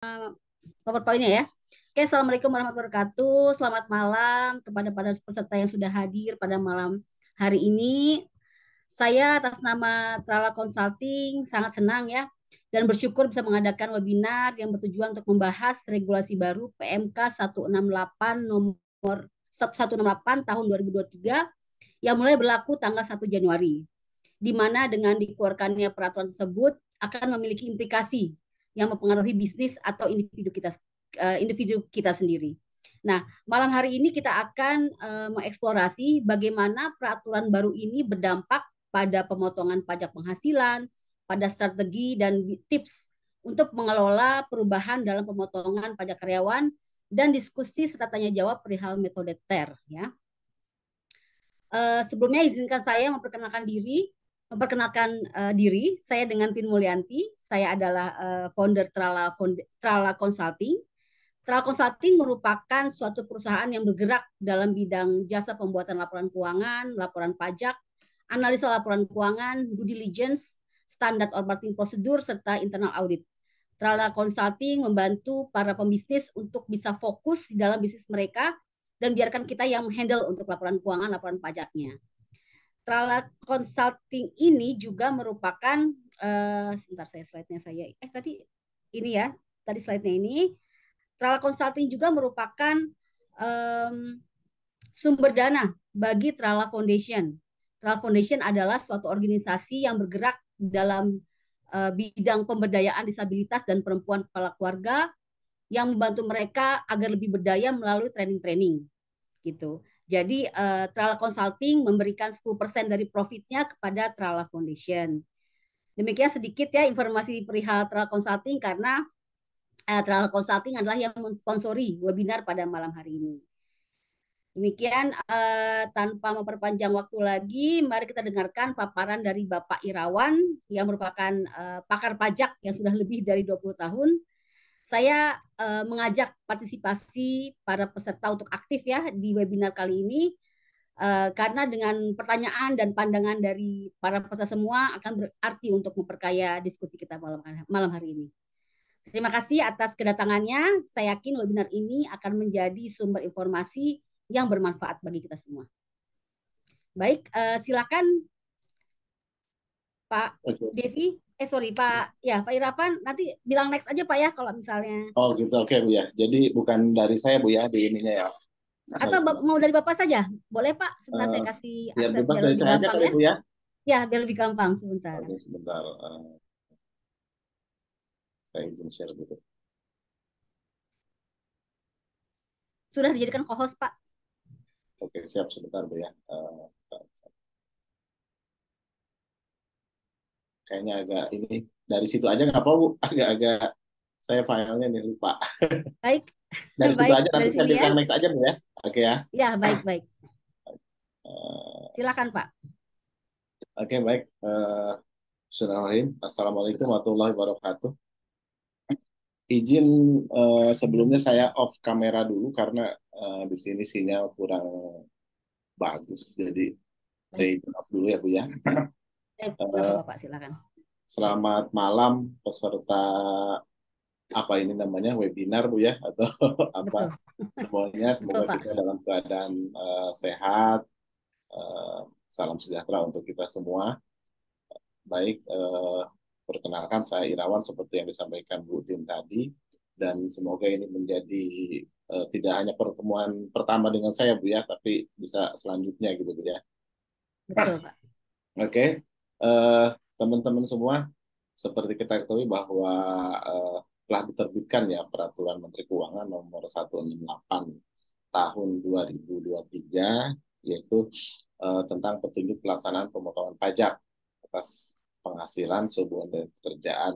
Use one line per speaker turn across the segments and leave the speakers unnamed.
PowerPoint-nya ya. Oke, Assalamualaikum warahmatullahi wabarakatuh. Selamat malam kepada para peserta yang sudah hadir pada malam hari ini. Saya atas nama Trala Consulting sangat senang ya dan bersyukur bisa mengadakan webinar yang bertujuan untuk membahas regulasi baru PMK 168 nomor 168 tahun 2023 yang mulai berlaku tanggal 1 Januari, di mana dengan dikeluarkannya peraturan tersebut akan memiliki implikasi yang mempengaruhi bisnis atau individu kita sendiri. Nah, malam hari ini kita akan mengeksplorasi bagaimana peraturan baru ini berdampak pada pemotongan pajak penghasilan, pada strategi dan tips untuk mengelola perubahan dalam pemotongan pajak karyawan, dan diskusi serta tanya jawab perihal metode TER ya. Sebelumnya izinkan saya memperkenalkan diri. Saya dengan Tin Mulyanti. Saya adalah founder Trala Consulting. Trala Consulting merupakan suatu perusahaan yang bergerak dalam bidang jasa pembuatan laporan keuangan, laporan pajak, analisa laporan keuangan, due diligence, standar operating prosedur, serta internal audit. Trala Consulting membantu para pembisnis untuk bisa fokus di dalam bisnis mereka dan biarkan kita yang handle untuk laporan keuangan, laporan pajaknya. Trala Consulting ini juga merupakan sebentar saya slide-nya tadi ini ya, tadi slide-nya ini. Trala Consulting juga merupakan sumber dana bagi Trala Foundation. Trala Foundation adalah suatu organisasi yang bergerak dalam bidang pemberdayaan disabilitas dan perempuan kepala keluarga yang membantu mereka agar lebih berdaya melalui training-training gitu. Jadi Trala Consulting memberikan 10% dari profitnya kepada Trala Foundation. Demikian sedikit ya informasi perihal Trala Consulting karena Trala Consulting adalah yang mensponsori webinar pada malam hari ini. Demikian tanpa memperpanjang waktu lagi, mari kita dengarkan paparan dari Bapak Irawan yang merupakan pakar pajak yang sudah lebih dari 20 tahun. Saya mengajak partisipasi para peserta untuk aktif ya di webinar kali ini karena dengan pertanyaan dan pandangan dari para peserta semua akan berarti untuk memperkaya diskusi kita malam hari ini. Terima kasih atas kedatangannya. Saya yakin webinar ini akan menjadi sumber informasi yang bermanfaat bagi kita semua. Baik, silakan Pak Devi. Pak Iravan, nanti bilang next aja Pak ya kalau misalnya.
Oh gitu, oke Bu ya. Jadi bukan dari saya Bu ya di ininya ya.
Atau mau dari Bapak saja, boleh Pak? Sebentar saya kasih
Biar
akses
bebas
biar
dari
lebih
saya aja
gampang
kali
ya.
Bu ya.
Ya, biar lebih gampang sebentar.
Oke sebentar, saya izin share dulu.
Sudah dijadikan co-host Pak.
Oke siap sebentar Bu ya. Kayaknya agak ini dari situ aja nggak apa Bu. Agak-agak saya filenya nih lupa.
Baik,
Dari situ
baik
aja nanti
dari
saya
sini ya.
bilang next aja Bu ya. Oke ya.
Ya, baik.
Eh,
Silakan Pak.
Oke baik. Bismillahirrahmanirrahim. Assalamualaikum warahmatullahi wabarakatuh. Izin sebelumnya saya off kamera dulu karena di sini sinyal kurang bagus. Jadi saya
Baik,
izin off dulu ya Bu ya.
nggak
Eh,
apa-apa Pak, silakan.
Selamat malam peserta apa ini namanya webinar Bu ya atau apa
Betul,
semuanya.
betul
Semoga
Pak.
kita dalam keadaan sehat. Salam sejahtera untuk kita semua. Baik, perkenalkan saya Irawan seperti yang disampaikan Bu Tin tadi, dan semoga ini menjadi tidak hanya pertemuan pertama dengan saya Bu ya, tapi bisa selanjutnya gitu Bu ya.
Betul Pak.
Oke, eh, teman-teman semua, seperti kita ketahui bahwa telah diterbitkan ya Peraturan Menteri Keuangan Nomor 168 Tahun 2023, yaitu tentang petunjuk pelaksanaan pemotongan pajak atas penghasilan sehubungan dengan pekerjaan,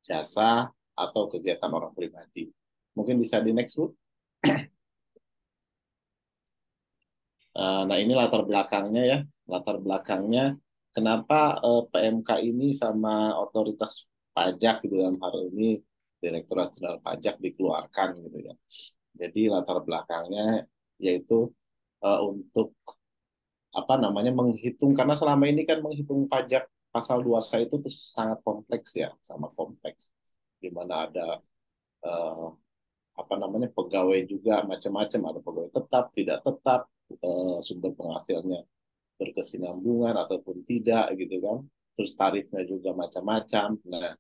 jasa, atau kegiatan orang pribadi. Mungkin bisa di next, Bu. Nah, ini latar belakangnya ya. Latar belakangnya kenapa PMK ini sama otoritas pajak gitu dalam hal ini Direktorat Jenderal Pajak dikeluarkan gitu ya. Jadi latar belakangnya yaitu untuk apa namanya menghitung, karena selama ini kan menghitung pajak pasal 21 itu tuh sangat kompleks ya, sama kompleks, di mana ada apa namanya pegawai juga macam-macam, ada pegawai tetap, tidak tetap, sumber penghasilannya berkesinambungan ataupun tidak gitu kan. Terus tarifnya juga macam-macam. Nah,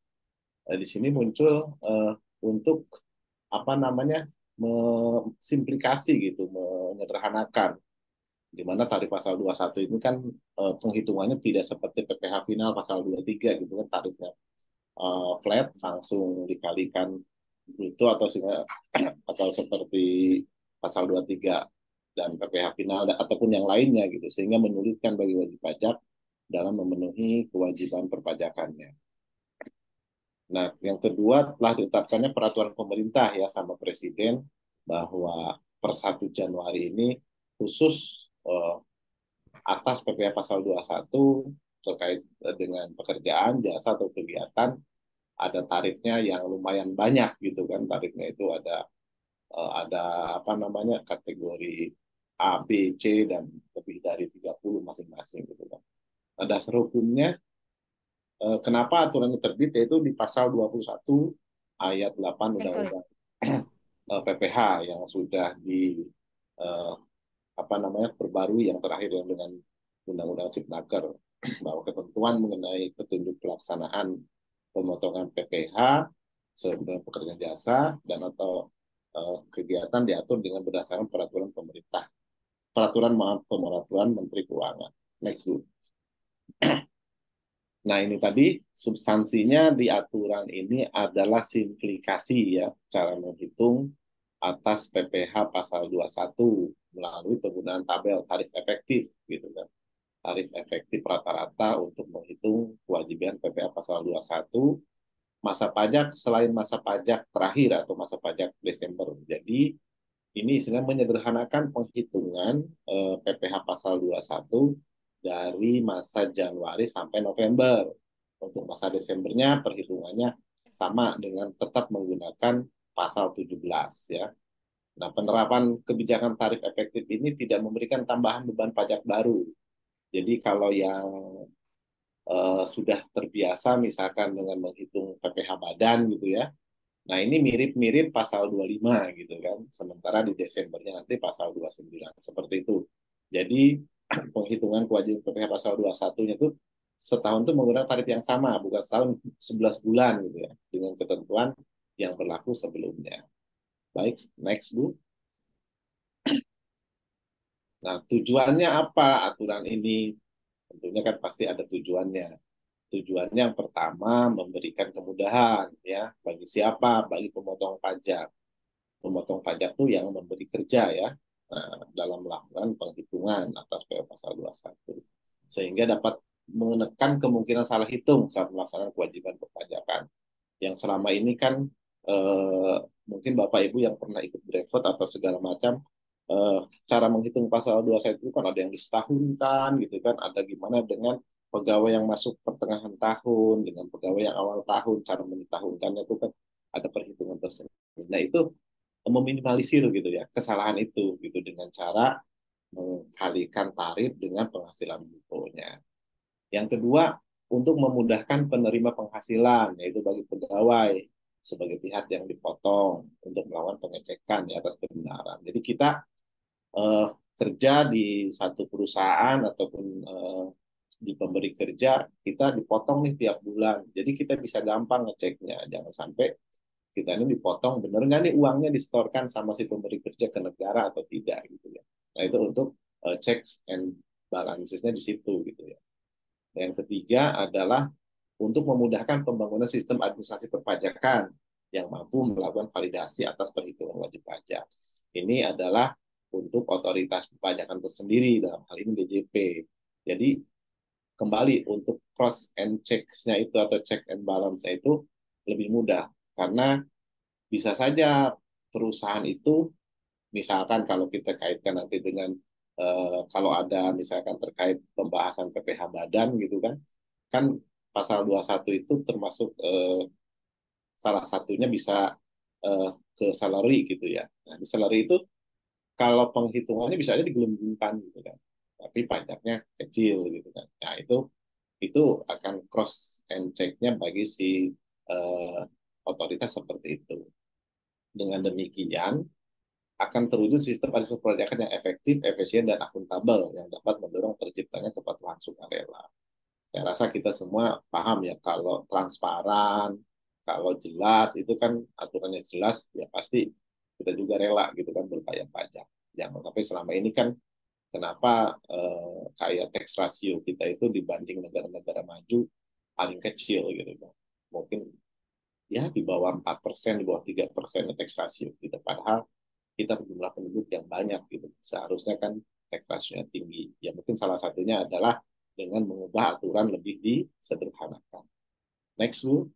di sini muncul untuk apa namanya simplifikasi gitu, menyederhanakan di mana tarif pasal 21 ini kan penghitungannya tidak seperti PPh final pasal 23 gitu kan, tarifnya flat langsung dikalikan bruto atau seperti pasal 23 dan PPh final ataupun yang lainnya gitu, sehingga menyulitkan bagi wajib pajak dalam memenuhi kewajiban perpajakannya. Nah, yang kedua telah ditetapkannya peraturan pemerintah ya sama Presiden bahwa per 1 Januari ini khusus atas PPh pasal 21 terkait dengan pekerjaan, jasa atau kegiatan ada tarifnya yang lumayan banyak gitu kan. Tarifnya itu ada apa namanya kategori A, B, C dan lebih dari 30 masing-masing gitu kan. Nah, dasar hukumnya kenapa aturannya terbit yaitu di pasal 21 ayat 8
Sorry.
Undang-Undang PPh yang sudah di eh, apa namanya perbarui yang terakhir yang dengan Undang-Undang Ciptaker bahwa ketentuan mengenai petunjuk pelaksanaan pemotongan PPh sebenarnya pekerja jasa dan atau kegiatan diatur dengan berdasarkan peraturan pemerintah, peraturan Menteri Keuangan. Next, Bu. Nah, ini tadi substansinya di aturan ini adalah simplifikasi ya, cara menghitung atas PPh pasal 21 melalui penggunaan tabel tarif efektif gitu kan. Tarif efektif rata-rata untuk menghitung kewajiban PPh pasal 21 masa pajak selain masa pajak terakhir atau masa pajak Desember. Jadi ini istilahnya menyederhanakan penghitungan PPh pasal 21 dari masa Januari sampai November. Untuk masa Desembernya perhitungannya sama dengan tetap menggunakan pasal 17 ya. Nah, penerapan kebijakan tarif efektif ini tidak memberikan tambahan beban pajak baru. Jadi kalau yang sudah terbiasa misalkan dengan menghitung PPh badan gitu ya, nah, ini mirip-mirip pasal 25 gitu kan. Sementara di Desembernya nanti pasal 29. Seperti itu. Jadi penghitungan kewajiban PPh pasal 21-nya itu setahun itu menggunakan tarif yang sama, bukan setahun 11 bulan gitu ya, dengan ketentuan yang berlaku sebelumnya. Baik, next Bu. Nah, tujuannya apa aturan ini? Tentunya kan pasti ada tujuannya. Tujuannya yang pertama memberikan kemudahan ya bagi siapa? Bagi pemotong pajak. Pemotong pajak itu yang memberi kerja ya dalam melakukan penghitungan atas PO pasal 21 sehingga dapat menekan kemungkinan salah hitung saat melaksanakan kewajiban perpajakan yang selama ini kan mungkin Bapak Ibu yang pernah ikut brevet atau segala macam eh, cara menghitung pasal 21 itu kan ada yang disetahunkan gitu kan, ada gimana dengan pegawai yang masuk pertengahan tahun dengan pegawai yang awal tahun, cara menyetahunkannya itu kan ada perhitungan tersendiri. Nah, itu meminimalisir gitu ya kesalahan itu gitu dengan cara mengkalikan tarif dengan penghasilan brutonya. Yang kedua, untuk memudahkan penerima penghasilan yaitu bagi pegawai sebagai pihak yang dipotong untuk melakukan pengecekan di atas kebenaran. Jadi kita eh, kerja di satu perusahaan ataupun di pemberi kerja, kita dipotong nih tiap bulan. Jadi kita bisa gampang ngeceknya. Jangan sampai kita ini dipotong bener nggak nih uangnya disetorkan sama si pemberi kerja ke negara atau tidak gitu ya. Nah, itu untuk checks and balancesnya di situ gitu ya. Yang ketiga adalah untuk memudahkan pembangunan sistem administrasi perpajakan yang mampu melakukan validasi atas perhitungan wajib pajak. Ini adalah untuk otoritas perpajakan tersendiri dalam hal ini DJP. Jadi kembali untuk cross and check-nya itu atau check and balance-nya itu lebih mudah karena bisa saja perusahaan itu misalkan kalau kita kaitkan nanti dengan kalau ada misalkan terkait pembahasan PPh badan gitu kan, kan pasal 21 itu termasuk salah satunya bisa ke salary gitu ya. Nah, di salary itu kalau penghitungannya bisa aja digelembungkan gitu kan, tapi pajaknya kecil gitu kan. Nah, itu akan cross and check-nya bagi si otoritas seperti itu. Dengan demikian, akan terwujud sistem administrasi perpajakan yang efektif, efisien, dan akuntabel yang dapat mendorong terciptanya kepatuhan sukarela. Saya rasa kita semua paham ya, kalau transparan, kalau jelas, itu kan aturannya jelas, ya pasti kita juga rela gitu kan berbayar pajak. Jangan sampai selama ini kan kenapa kayak tax ratio kita itu dibanding negara-negara maju paling kecil gitu kan. Mungkin ya di bawah 4%, di bawah 3% tax ratio gitu. Padahal kita jumlah penduduk yang banyak gitu. Seharusnya kan tax ratio-nya tinggi. Ya mungkin salah satunya adalah dengan mengubah aturan lebih disederhanakan. Next, Bu.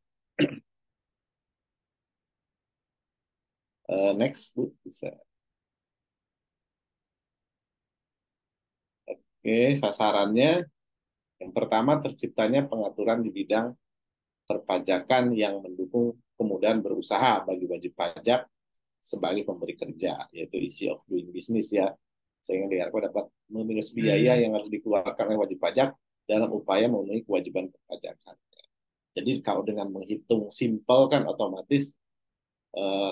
Next, Bu. Bisa. Oke, sasarannya yang pertama terciptanya pengaturan di bidang perpajakan yang mendukung kemudahan berusaha bagi wajib pajak sebagai pemberi kerja, yaitu isi of doing business ya. Sehingga diharapkan dapat meminus biaya yang harus dikeluarkan oleh wajib pajak dalam upaya memenuhi kewajiban perpajakan. Jadi kalau dengan menghitung simpel kan otomatis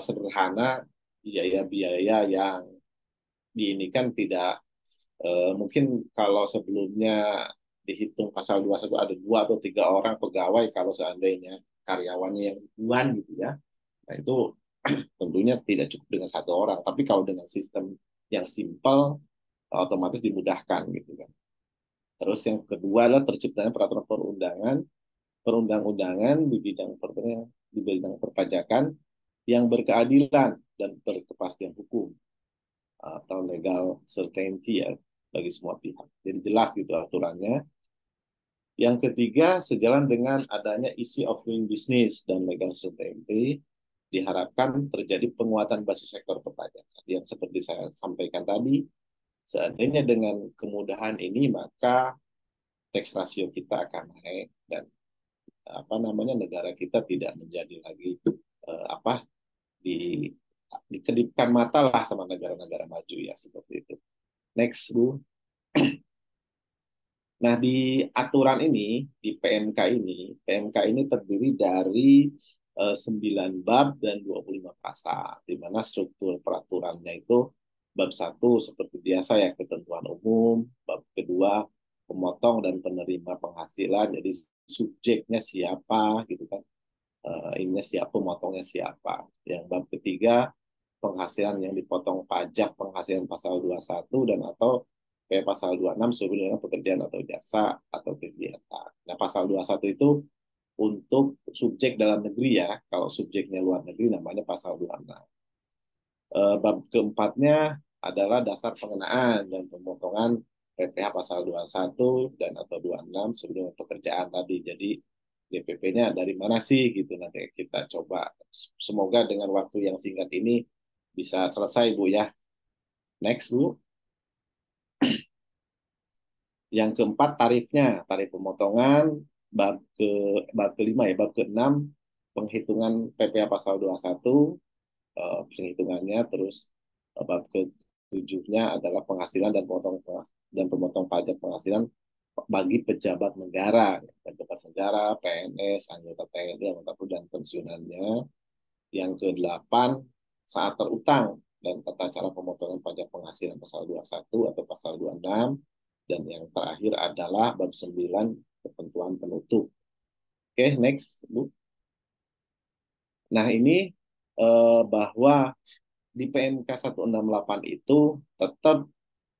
sederhana, biaya-biaya yang diinikan tidak mungkin kalau sebelumnya dihitung pasal 21 ada 2 atau 3 orang pegawai kalau seandainya karyawannya yang ribuan gitu ya. Nah itu tentunya tidak cukup dengan 1 orang, tapi kalau dengan sistem yang simpel otomatis dimudahkan gitu kan. Terus yang kedua adalah terciptanya peraturan perundang-undangan di bidang perpajakan yang berkeadilan dan berkepastian hukum atau legal certainty ya bagi semua pihak. Jadi jelas gitu aturannya. Yang ketiga, sejalan dengan adanya easy of doing business dan legal certainty, diharapkan terjadi penguatan basis sektor perpajakan. Yang seperti saya sampaikan tadi, seandainya dengan kemudahan ini, maka tax ratio kita akan naik dan negara kita tidak menjadi lagi di dikedipkan mata lah sama negara-negara maju ya seperti itu. Next, Bu. Nah, di aturan ini, di PMK ini terdiri dari 9 bab dan 25 pasal, di mana struktur peraturannya itu bab 1 seperti biasa ya ketentuan umum, bab kedua pemotong dan penerima penghasilan, jadi subjeknya siapa gitu kan, ininya siapa, pemotongnya siapa. Yang bab ketiga penghasilan yang dipotong pajak penghasilan pasal 21 dan atau kayak pasal 26 sebenarnya pekerjaan atau jasa atau kegiatan. Nah, pasal 21 itu untuk subjek dalam negeri ya. Kalau subjeknya luar negeri namanya pasal 26. Bab keempatnya adalah dasar pengenaan dan pemotongan PPh pasal 21 dan atau 26 sebelum pekerjaan tadi. Jadi DPP-nya dari mana sih gitu nanti kita coba. Semoga dengan waktu yang singkat ini bisa selesai Bu ya. Next Bu. Yang keempat tarifnya, tarif pemotongan, bab ke bab kelima ya, bab keenam penghitungan PPh pasal 21 penghitungannya, terus bab ketujuhnya adalah penghasilan dan pemotong pajak penghasilan bagi pejabat negara, PNS, anggota TNI, anggota polri dan pensiunannya. Yang kedelapan saat terutang dan tata cara pemotongan pajak penghasilan pasal 21 atau pasal 26. Dan yang terakhir adalah bab 9 ketentuan penutup. Oke, next, Bu. Nah, ini bahwa di PMK 168 itu tetap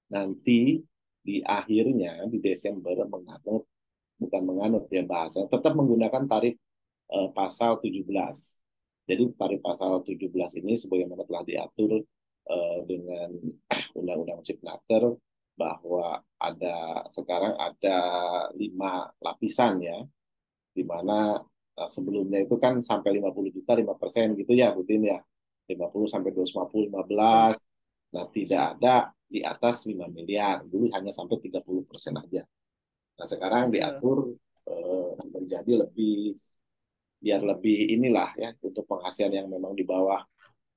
nanti di akhirnya di Desember bukan menganut ya bahasa, tetap menggunakan tarif pasal 17. Jadi tarif pasal 17 ini sebagaimana telah diatur dengan Undang-Undang Cipnaker bahwa sekarang ada 5 lapisan ya, di mana sebelumnya itu kan sampai 50 juta 5% gitu ya, Butin ya. 50 sampai 250 15. Nah, tidak ada di atas 5 miliar. Dulu hanya sampai 30% aja. Nah, sekarang
Betul.
diatur menjadi biar lebih inilah ya, untuk penghasilan yang memang di bawah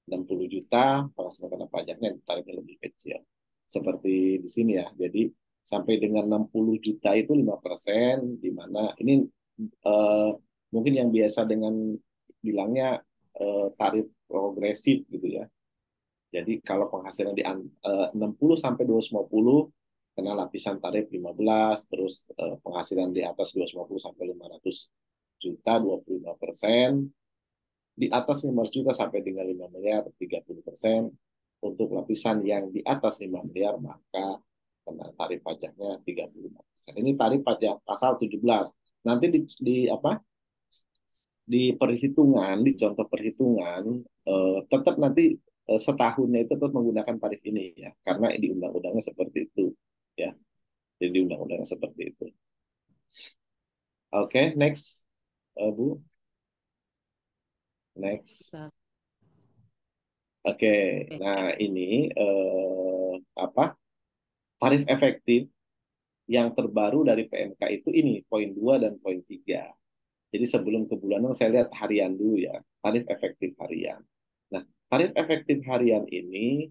60 juta, penghasilan kena pajaknya tarifnya lebih kecil. Seperti di sini ya. Jadi sampai dengan 60 juta itu 5%, di mana ini mungkin yang biasa dengan bilangnya tarif progresif gitu ya. Jadi kalau penghasilan di 60 sampai 250 kena lapisan tarif 15, terus penghasilan di atas 250 sampai 500 juta 25%, di atas 500 juta sampai dengan 5 miliar 30%, untuk lapisan yang di atas 5 miliar maka kena tarif pajaknya 35%. Ini tarif pajak pasal 17. Nanti di apa? Di perhitungan, di contoh perhitungan, tetap nanti setahunnya itu tetap menggunakan tarif ini ya, karena di undang-undangnya seperti itu ya. Jadi di undang-undangnya seperti itu. Oke, next, Bu. Next.
Bisa.
Oke,
Oke.
nah ini apa? Tarif efektif yang terbaru dari PMK itu ini poin 2 dan poin 3. Jadi sebelum ke bulanan saya lihat harian dulu ya, tarif efektif harian. Nah, tarif efektif harian ini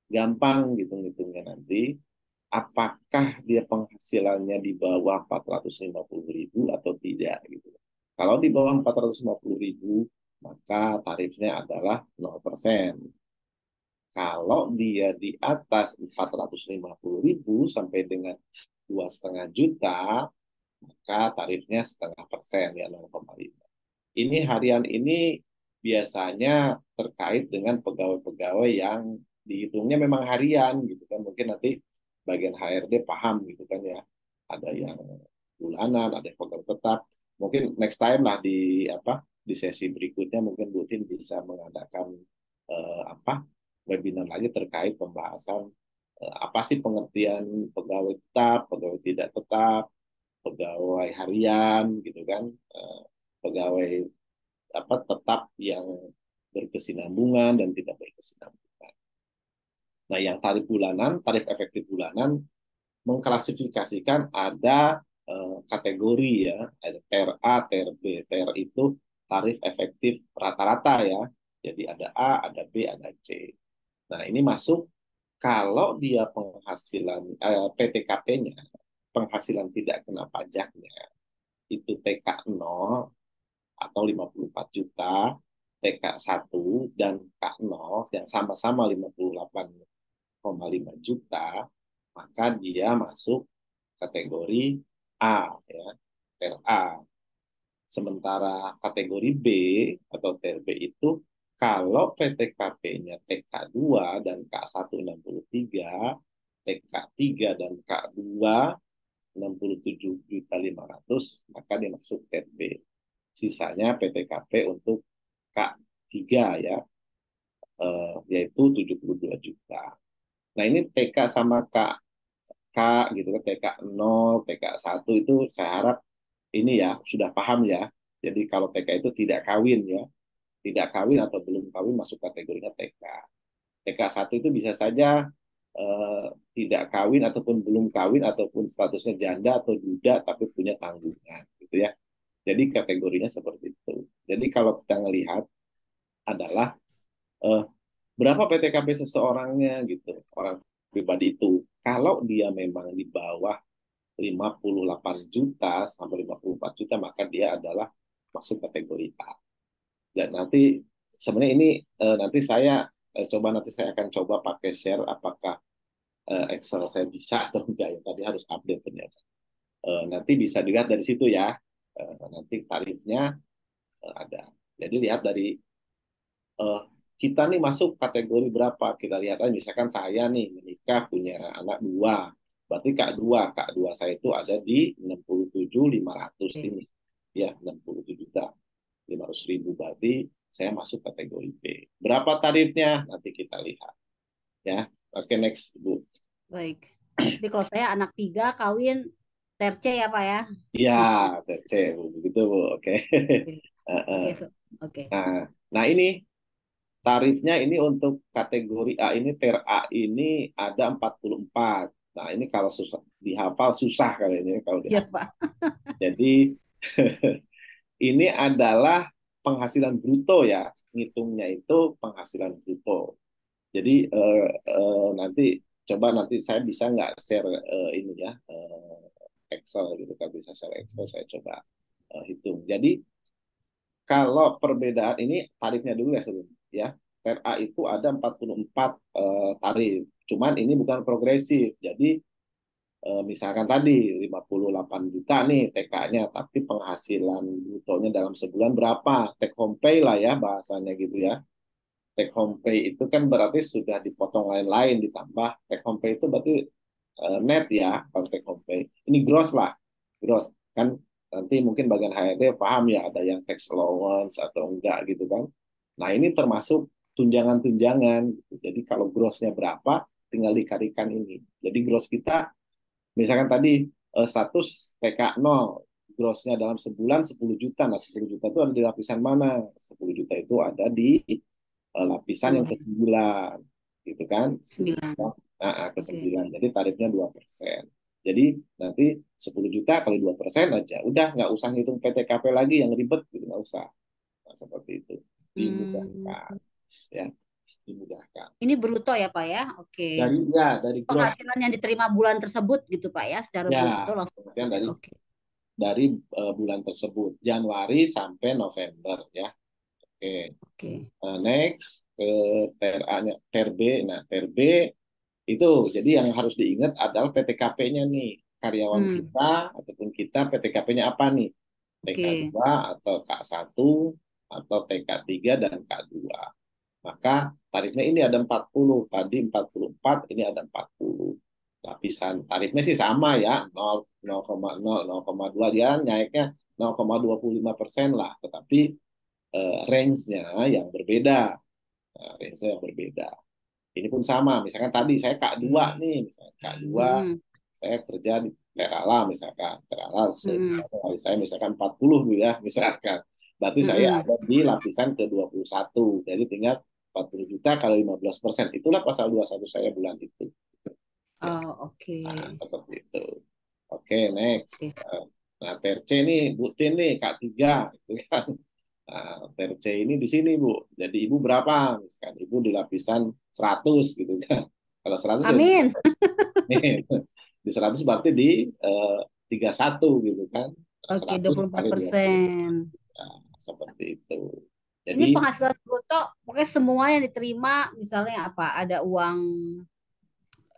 gampang gitu ngitungnya nanti. Apakah dia penghasilannya di bawah 450.000 atau tidak gitu. Kalau di bawah 450.000 maka tarifnya adalah 0%. Kalau dia di atas 450.000 sampai dengan 2,5 juta, maka tarifnya 0,5% ya 0,5. Ini harian ini biasanya terkait dengan pegawai-pegawai yang dihitungnya memang harian gitu kan. Mungkin nanti bagian HRD paham gitu kan ya. Ada yang bulanan, ada yang pegawai tetap. Mungkin next time lah di apa di sesi berikutnya mungkin Bu Tin bisa mengadakan apa webinar lagi terkait pembahasan apa sih pengertian pegawai tetap, pegawai tidak tetap, pegawai harian gitu kan, pegawai apa tetap yang berkesinambungan dan tidak berkesinambungan. Nah, yang tarif bulanan, tarif efektif bulanan mengklasifikasikan ada kategori ya, ada TER A, TER B. TER itu tarif efektif rata-rata ya. Jadi ada A, ada B, ada C. Nah, ini masuk kalau dia penghasilan PTKP-nya, penghasilan tidak kena pajaknya, itu TK 0 atau 54 juta, TK 1 dan K0 yang sama-sama 58,5 juta, maka dia masuk kategori A ya, TRA. Sementara kategori B atau TRB itu kalau PTKP-nya TK2 dan K1 63, TK3 dan K2 67.500.000, maka dia masuk TRB. Sisanya PTKP untuk K3 ya, yaitu 72 juta. Nah ini TK sama K gitu kan, TK 0, TK 1 itu saya harap ini ya sudah paham ya. Jadi kalau TK itu tidak kawin ya, tidak kawin atau belum kawin masuk kategorinya TK. TK 1 itu bisa saja tidak kawin ataupun belum kawin ataupun statusnya janda atau duda tapi punya tanggungan gitu ya. Jadi kategorinya seperti itu. Jadi kalau kita melihat adalah eh, berapa PTKP seseorangnya gitu, orang pribadi itu. Kalau dia memang di bawah 58 juta sampai 54 juta, maka dia adalah masuk kategori A. Dan nanti sebenarnya ini nanti saya nanti saya akan coba pakai share apakah Excel saya bisa atau enggak ya. Tadi harus update ternyata. Nanti bisa dilihat dari situ ya. Nanti tarifnya ada. Jadi lihat dari uh, kita nih masuk kategori berapa. Kita lihat aja, misalkan saya nih menikah punya anak dua. Berarti Kak dua saya itu ada di 67.500
Oke.
ini. Ya, 67.500.000 berarti saya masuk kategori B. Berapa tarifnya? Nanti kita lihat. Ya, oke next Bu.
Baik. Jadi kalau saya anak tiga kawin terce ya Pak ya.
Ya, C Bu. Begitu Bu. Oke.
Oke. Oke.
Uh-uh.
Oke.
Nah, nah ini tarifnya ini untuk kategori A ini ter A ini ada 44. Nah, ini kalau susah dihafal susah kali ini kalau
Iya
dihafal.
Pak.
Jadi ini adalah penghasilan bruto ya. Ngitungnya itu penghasilan bruto. Jadi nanti coba nanti saya bisa nggak share ini ya Excel gitu kan, bisa share Excel saya coba hitung. Jadi kalau perbedaan ini tarifnya dulu ya sebelum. ya. TERA itu ada 44 tarif. Cuman ini bukan progresif. Jadi misalkan tadi 58 juta nih TK-nya, tapi penghasilan brutonya dalam sebulan berapa? Take home pay lah ya bahasanya gitu ya. Take home pay itu kan berarti sudah dipotong lain-lain ditambah take home pay itu berarti net ya kalau take home pay. Ini gross lah, gross kan nanti mungkin bagian HRD paham ya ada yang tax allowance atau enggak gitu kan. Nah ini termasuk tunjangan-tunjangan. Gitu. Jadi kalau grossnya berapa tinggal dikalikan ini. Jadi gross kita misalkan tadi status TK 0 grossnya dalam sebulan 10 juta. Nah 10 juta itu ada di lapisan mana? 10 juta itu ada di lapisan yang
Bawah
ke-9 gitu kan 10
9.
juta ke
Oke.
9 jadi tarifnya 2%. Jadi nanti 10 juta kali 2% aja udah nggak usah ngitung PTKP lagi yang ribet gitu nggak usah. Nah, seperti itu
Hmm.
dimudahkan ya dimudahkan
Ini bruto ya Pak ya? Oke.
dari gross
Penghasilan yang diterima bulan tersebut gitu Pak ya, secara bruto
ya
langsung
kemudian
aja. Oke.
dari bulan tersebut Januari sampai November ya. Oke.
Oke.
Next ke TRA-nya TRB. Nah, TRB itu jadi yang harus diingat adalah PTKP-nya nih. Karyawan
Hmm.
kita ataupun kita PTKP-nya apa nih?
Oke.
TK2 atau K1 atau TK3 dan K2. Maka tarifnya ini ada 40, tadi 44, ini ada 40. Lapisan tarifnya sih sama ya, 0,0, 0,2 dia naiknya 0,25% lah, tetapi range-nya yang berbeda. Range-nya yang berbeda. Ini pun sama, misalkan tadi saya K2 nih, misalkan K2,
Hmm.
saya kerja di Terala misalkan, Terala
Hmm.
saya misalkan 40 ya, misalkan. Berarti saya
Hmm.
ada di lapisan ke-21, jadi tinggal 40 juta kali 15%. Itulah pasal 21 saya bulan itu. Ya,
Oh, oke.
nah, seperti itu. Oke, next.
Oke.
Nah, TRC nih, Bu Tin nih, K3, gitu kan. Nah, TRC ini di sini, Bu. Jadi Ibu berapa? Misalkan Ibu di lapisan 100 gitu kan. Kalau 100 ya
Amin.
nih. Di 100 berarti di 31 gitu kan. Nah,
Oke,
100 kali 20.
24%.
Nah, seperti itu.
Ini
Jadi
penghasilan bruto, pokoknya semua yang diterima, misalnya apa, ada uang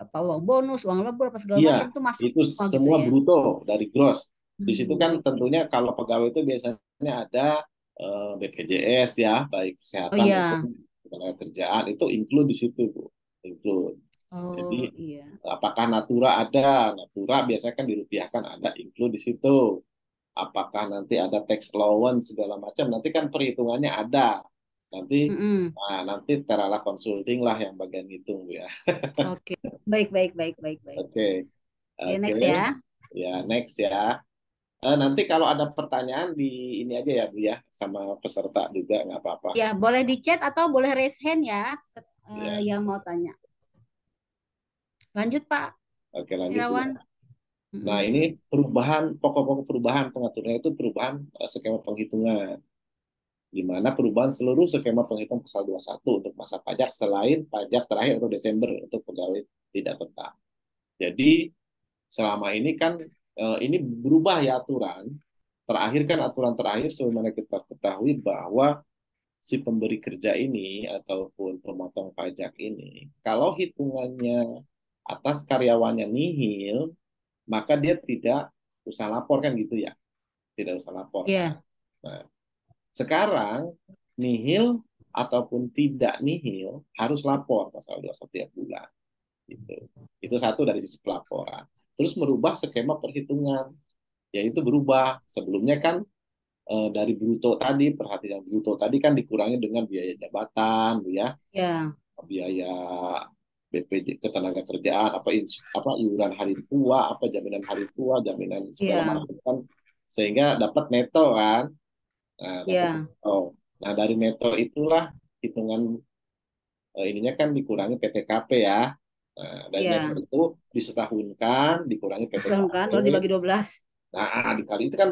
apa uang bonus, uang lembur, apa segala
iya,
macam tuh masuk
itu
semua gitu
semua
ya.
bruto dari gross. Di situ kan
Oke.
tentunya kalau pegawai itu biasanya ada BPJS ya, baik
Oh
kesehatan maupun
iya.
tenaga kerjaan itu include di situ, Bu. Include. Jadi
Oh iya.
apakah Natura ada? Natura biasanya kan dirupiahkan ada include di situ. Apakah nanti ada tax allowance segala macam? Nanti kan perhitungannya ada. Nanti
Mm-mm.
nanti Terala Consulting lah yang bagian hitung, Bu ya.
Oke. Baik, baik, baik, baik, baik.
Oke.
Oke,
Oke.
next ya.
Ya, next ya. Nanti kalau ada pertanyaan di ini aja ya Bu ya, sama peserta juga nggak apa-apa.
Ya, boleh di chat atau boleh raise hand ya,
Ya,
yang mau tanya. Lanjut Pak
oke lanjut Bu ya.
Irawan.
Nah
Mm-mm.
ini perubahan pokok-pokok perubahan pengaturnya itu perubahan skema penghitungan, di mana perubahan seluruh skema penghitungan pasal 21 untuk masa pajak selain pajak terakhir atau Desember untuk pegawai tidak tetap. Jadi selama ini kan ini berubah ya aturan. Terakhir kan aturan terakhir sebagaimana kita ketahui bahwa si pemberi kerja ini ataupun pemotong pajak ini, kalau hitungannya atas karyawannya nihil, maka dia tidak usah lapor kan gitu ya, tidak usah lapor kan.
Ya,
Nah, sekarang nihil ataupun tidak nihil harus lapor pasal 21 tiap bulan. Gitu. Itu satu dari sisi pelaporan. Terus merubah skema perhitungan, yaitu berubah. Sebelumnya kan dari bruto tadi, perhatian bruto tadi kan dikurangi dengan biaya jabatan, ya,
ya,
biaya BPJ ketenaga kerjaan, apa iuran hari tua, apa jaminan hari tua, jaminan segala
ya,
macam kan, sehingga dapat neto kan, nah dapat
ya,
neto. Nah dari neto itulah hitungan ininya kan dikurangi PTKP ya. Nah dari neto
ya.
itu disetahunkan, dikurangi
Islam
PTKP.
kan baru dibagi 12.
Nah dikali itu kan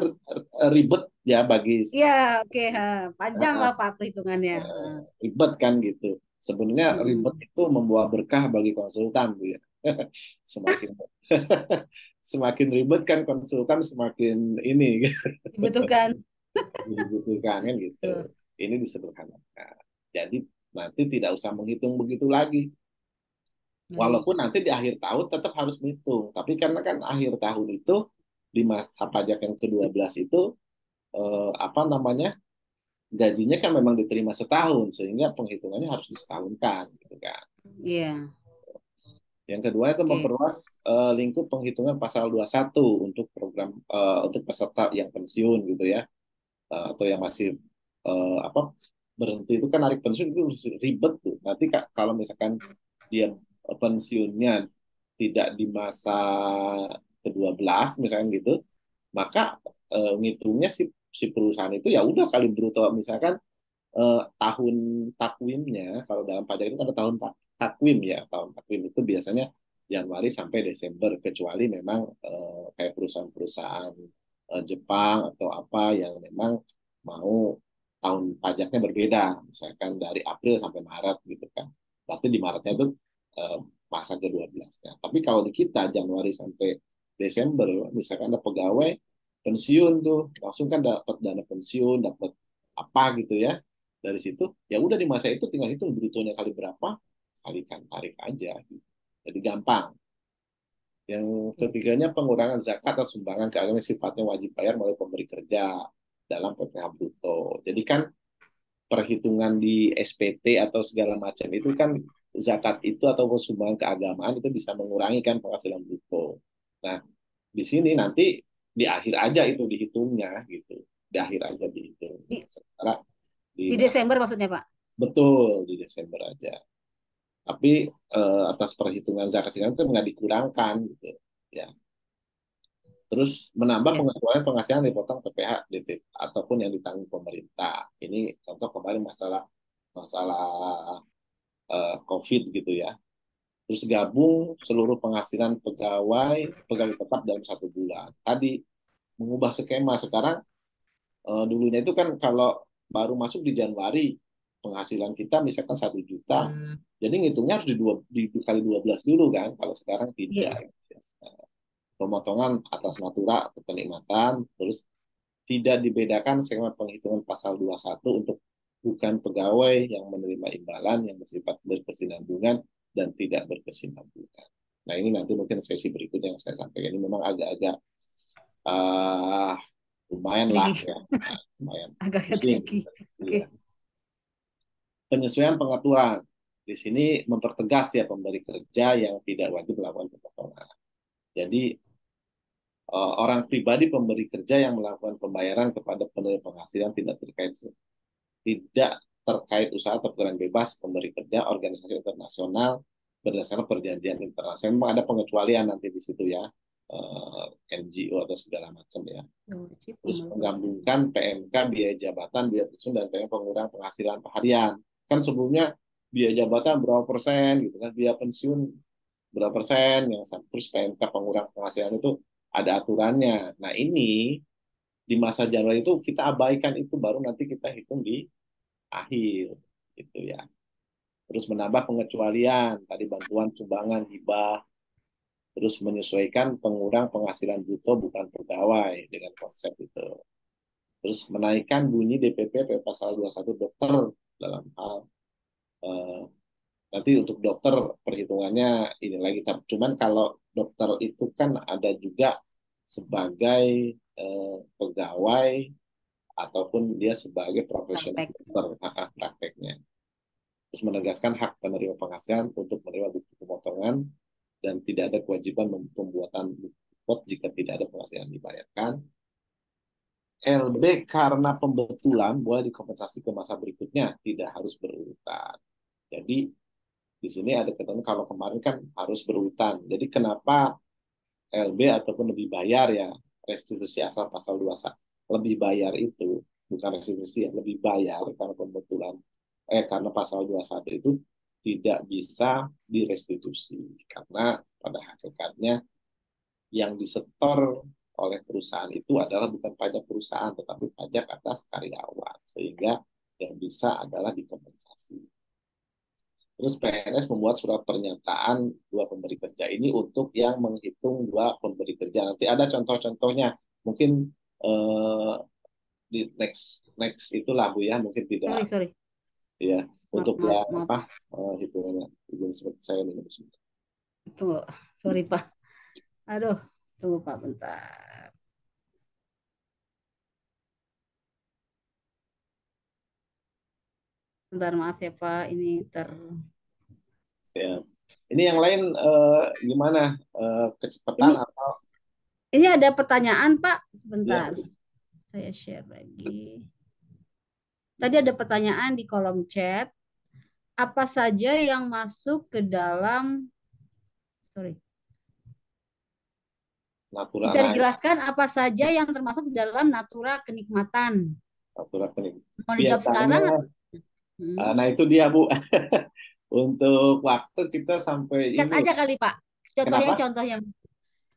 ribet ya bagi
Iya, oke. Ha. Panjang
uh,
lah Pak perhitungannya. Ha.
ribet kan gitu. Sebenarnya ribet
Mm-mm.
itu membawa berkah bagi konsultan, Bu ya. Semakin semakin ribet kan konsultan semakin ini
Dibutuhkan.
dibutuhkan kan gitu.
Tuh.
Ini disederhanakan. Jadi nanti tidak usah menghitung begitu lagi.
Baik.
Walaupun nanti di akhir tahun tetap harus menghitung. Tapi karena kan akhir tahun itu di masa pajak yang ke-12 itu apa namanya, gajinya kan memang diterima setahun sehingga penghitungannya harus disetahunkan gitu kan.
Iya.
Yang kedua itu
Oke.
memperluas lingkup penghitungan pasal 21 untuk program untuk peserta yang pensiun gitu ya. Atau yang masih apa berhenti itu kan narik pensiun itu ribet tuh. Nanti kalau misalkan dia pensiunnya tidak di masa ke-12 misalkan gitu, maka ngitungnya si perusahaan itu ya udah kali bruto misalkan tahun takwimnya, kalau dalam pajak itu kan ada tahun takwim ya, tahun takwim itu biasanya Januari sampai Desember, kecuali memang kayak perusahaan-perusahaan Jepang atau apa yang memang mau tahun pajaknya berbeda, misalkan dari April sampai Maret gitu kan. Berarti di Maretnya itu eh, masa ke-12-nya. Tapi kalau di kita Januari sampai Desember, misalkan ada pegawai pensiun tuh, langsung kan dapat dana pensiun, dapat apa gitu ya. Dari situ ya udah di masa itu tinggal hitung brutonya kali berapa, kalikan tarif aja gitu. Jadi gampang. Yang ketiganya pengurangan zakat atau sumbangan ke agama sifatnya wajib bayar melalui pemberi kerja dalam PPh Bruto. Jadi kan perhitungan di SPT atau segala macam itu kan zakat itu atau sumbangan keagamaan itu bisa mengurangi kan penghasilan bruto. Nah, di sini nanti di akhir aja itu dihitungnya gitu. Di akhir aja dihitung.
Di,
Sementara di
di
masa
Desember maksudnya, Pak?
betul di Desember aja. Tapi atas perhitungan zakat fitrah itu nggak dikurangkan gitu ya. Terus menambah
Ya.
pengecualian penghasilan dipotong PPh DT ataupun yang ditanggung pemerintah. Ini contoh kemarin masalah masalah COVID gitu ya. Terus gabung seluruh penghasilan pegawai pegawai tetap dalam 1 bulan. Tadi mengubah skema sekarang dulunya itu kan kalau baru masuk di Januari penghasilan kita misalkan 1 juta, jadi ngitungnya harus dikali 12 dulu kan. Kalau sekarang tidak.
Iya.
Pemotongan atas natura atau kenikmatan, terus tidak dibedakan skema penghitungan pasal 21 untuk bukan pegawai yang menerima imbalan yang bersifat berkesinambungan dan tidak berkesinambungan. Nah ini nanti mungkin sesi berikutnya yang saya sampaikan ini memang agak-agak uh, lumayan lah
Tricky.
ya, lumayan
Agak
pusing.
tricky.
Iya.
Oke.
Penyesuaian pengaturan di sini mempertegas ya pemberi kerja yang tidak wajib melakukan pemotongan. Jadi orang pribadi pemberi kerja yang melakukan pembayaran kepada penerima penghasilan tidak terkait usaha atau pekerjaan bebas pemberi kerja organisasi internasional berdasarkan perjanjian internasional. Memang ada pengecualian nanti di situ ya, NGO atau segala macam ya.
Wajib
Terus
melakukan.
menggabungkan PMK, biaya jabatan, biaya pensiun, dan PMK pengurang penghasilan harian. Kan sebelumnya biaya jabatan berapa persen gitu kan, biaya pensiun berapa persen, yang terus PMK pengurang penghasilan itu ada aturannya. Nah ini di masa Januari itu kita abaikan itu, baru nanti kita hitung di akhir gitu ya. Terus menambah pengecualian tadi bantuan sumbangan hibah, terus menyesuaikan pengurang penghasilan bruto bukan pegawai dengan konsep itu. Terus menaikkan bunyi DPP pasal 21 dokter dalam hal eh, nanti untuk dokter perhitungannya ini lagi. Cuman kalau dokter itu kan ada juga sebagai pegawai ataupun dia sebagai profesional
Praktek.
dokter prakteknya. Terus menegaskan hak penerima penghasilan untuk menerima bukti pemotongan dan tidak ada kewajiban pembuatan bukti jika tidak ada penghasilan dibayarkan. LB karena pembetulan boleh dikompensasi ke masa berikutnya, tidak harus berurutan. Jadi di sini ada ketentuan kalau kemarin kan harus berurutan. Jadi kenapa LB ataupun lebih bayar ya, restitusi asal pasal 21 lebih bayar itu bukan restitusi ya, lebih bayar karena pembetulan karena pasal 21 itu tidak bisa direstitusi karena pada hakikatnya yang disetor oleh perusahaan itu adalah bukan pajak perusahaan tetapi pajak atas karyawan, sehingga yang bisa adalah dikompensasi. Terus PNS membuat surat pernyataan dua pemberi kerja ini untuk yang menghitung dua pemberi kerja. Nanti ada contoh-contohnya. Mungkin di next next itulah Bu ya, mungkin tidak
Sorry, sorry.
ya.
Maaf,
untuk
maaf,
yang
maaf.
apa hitungannya izin seperti saya nih.
Tunggu, sorry Pak. Aduh, tunggu Pak bentar. Bentar, maaf ya Pak, ini ter...
Siap. Ini yang lain gimana kecepatan
Ini
atau
ini ada pertanyaan Pak,
ya?
sebentar. Saya share lagi. Tadi ada pertanyaan di kolom chat. Apa saja yang masuk ke dalam... Sorry.
Natura,
Bisa
nah ya,
dijelaskan apa saja yang termasuk dalam natura kenikmatan?
natura pening.
Mau dijawab
Biasanya,
sekarang? Hmm.
nah itu dia Bu. Untuk waktu kita sampai
Chat
ini
aja
ya.
kali Pak.
Kenapa?
Contohnya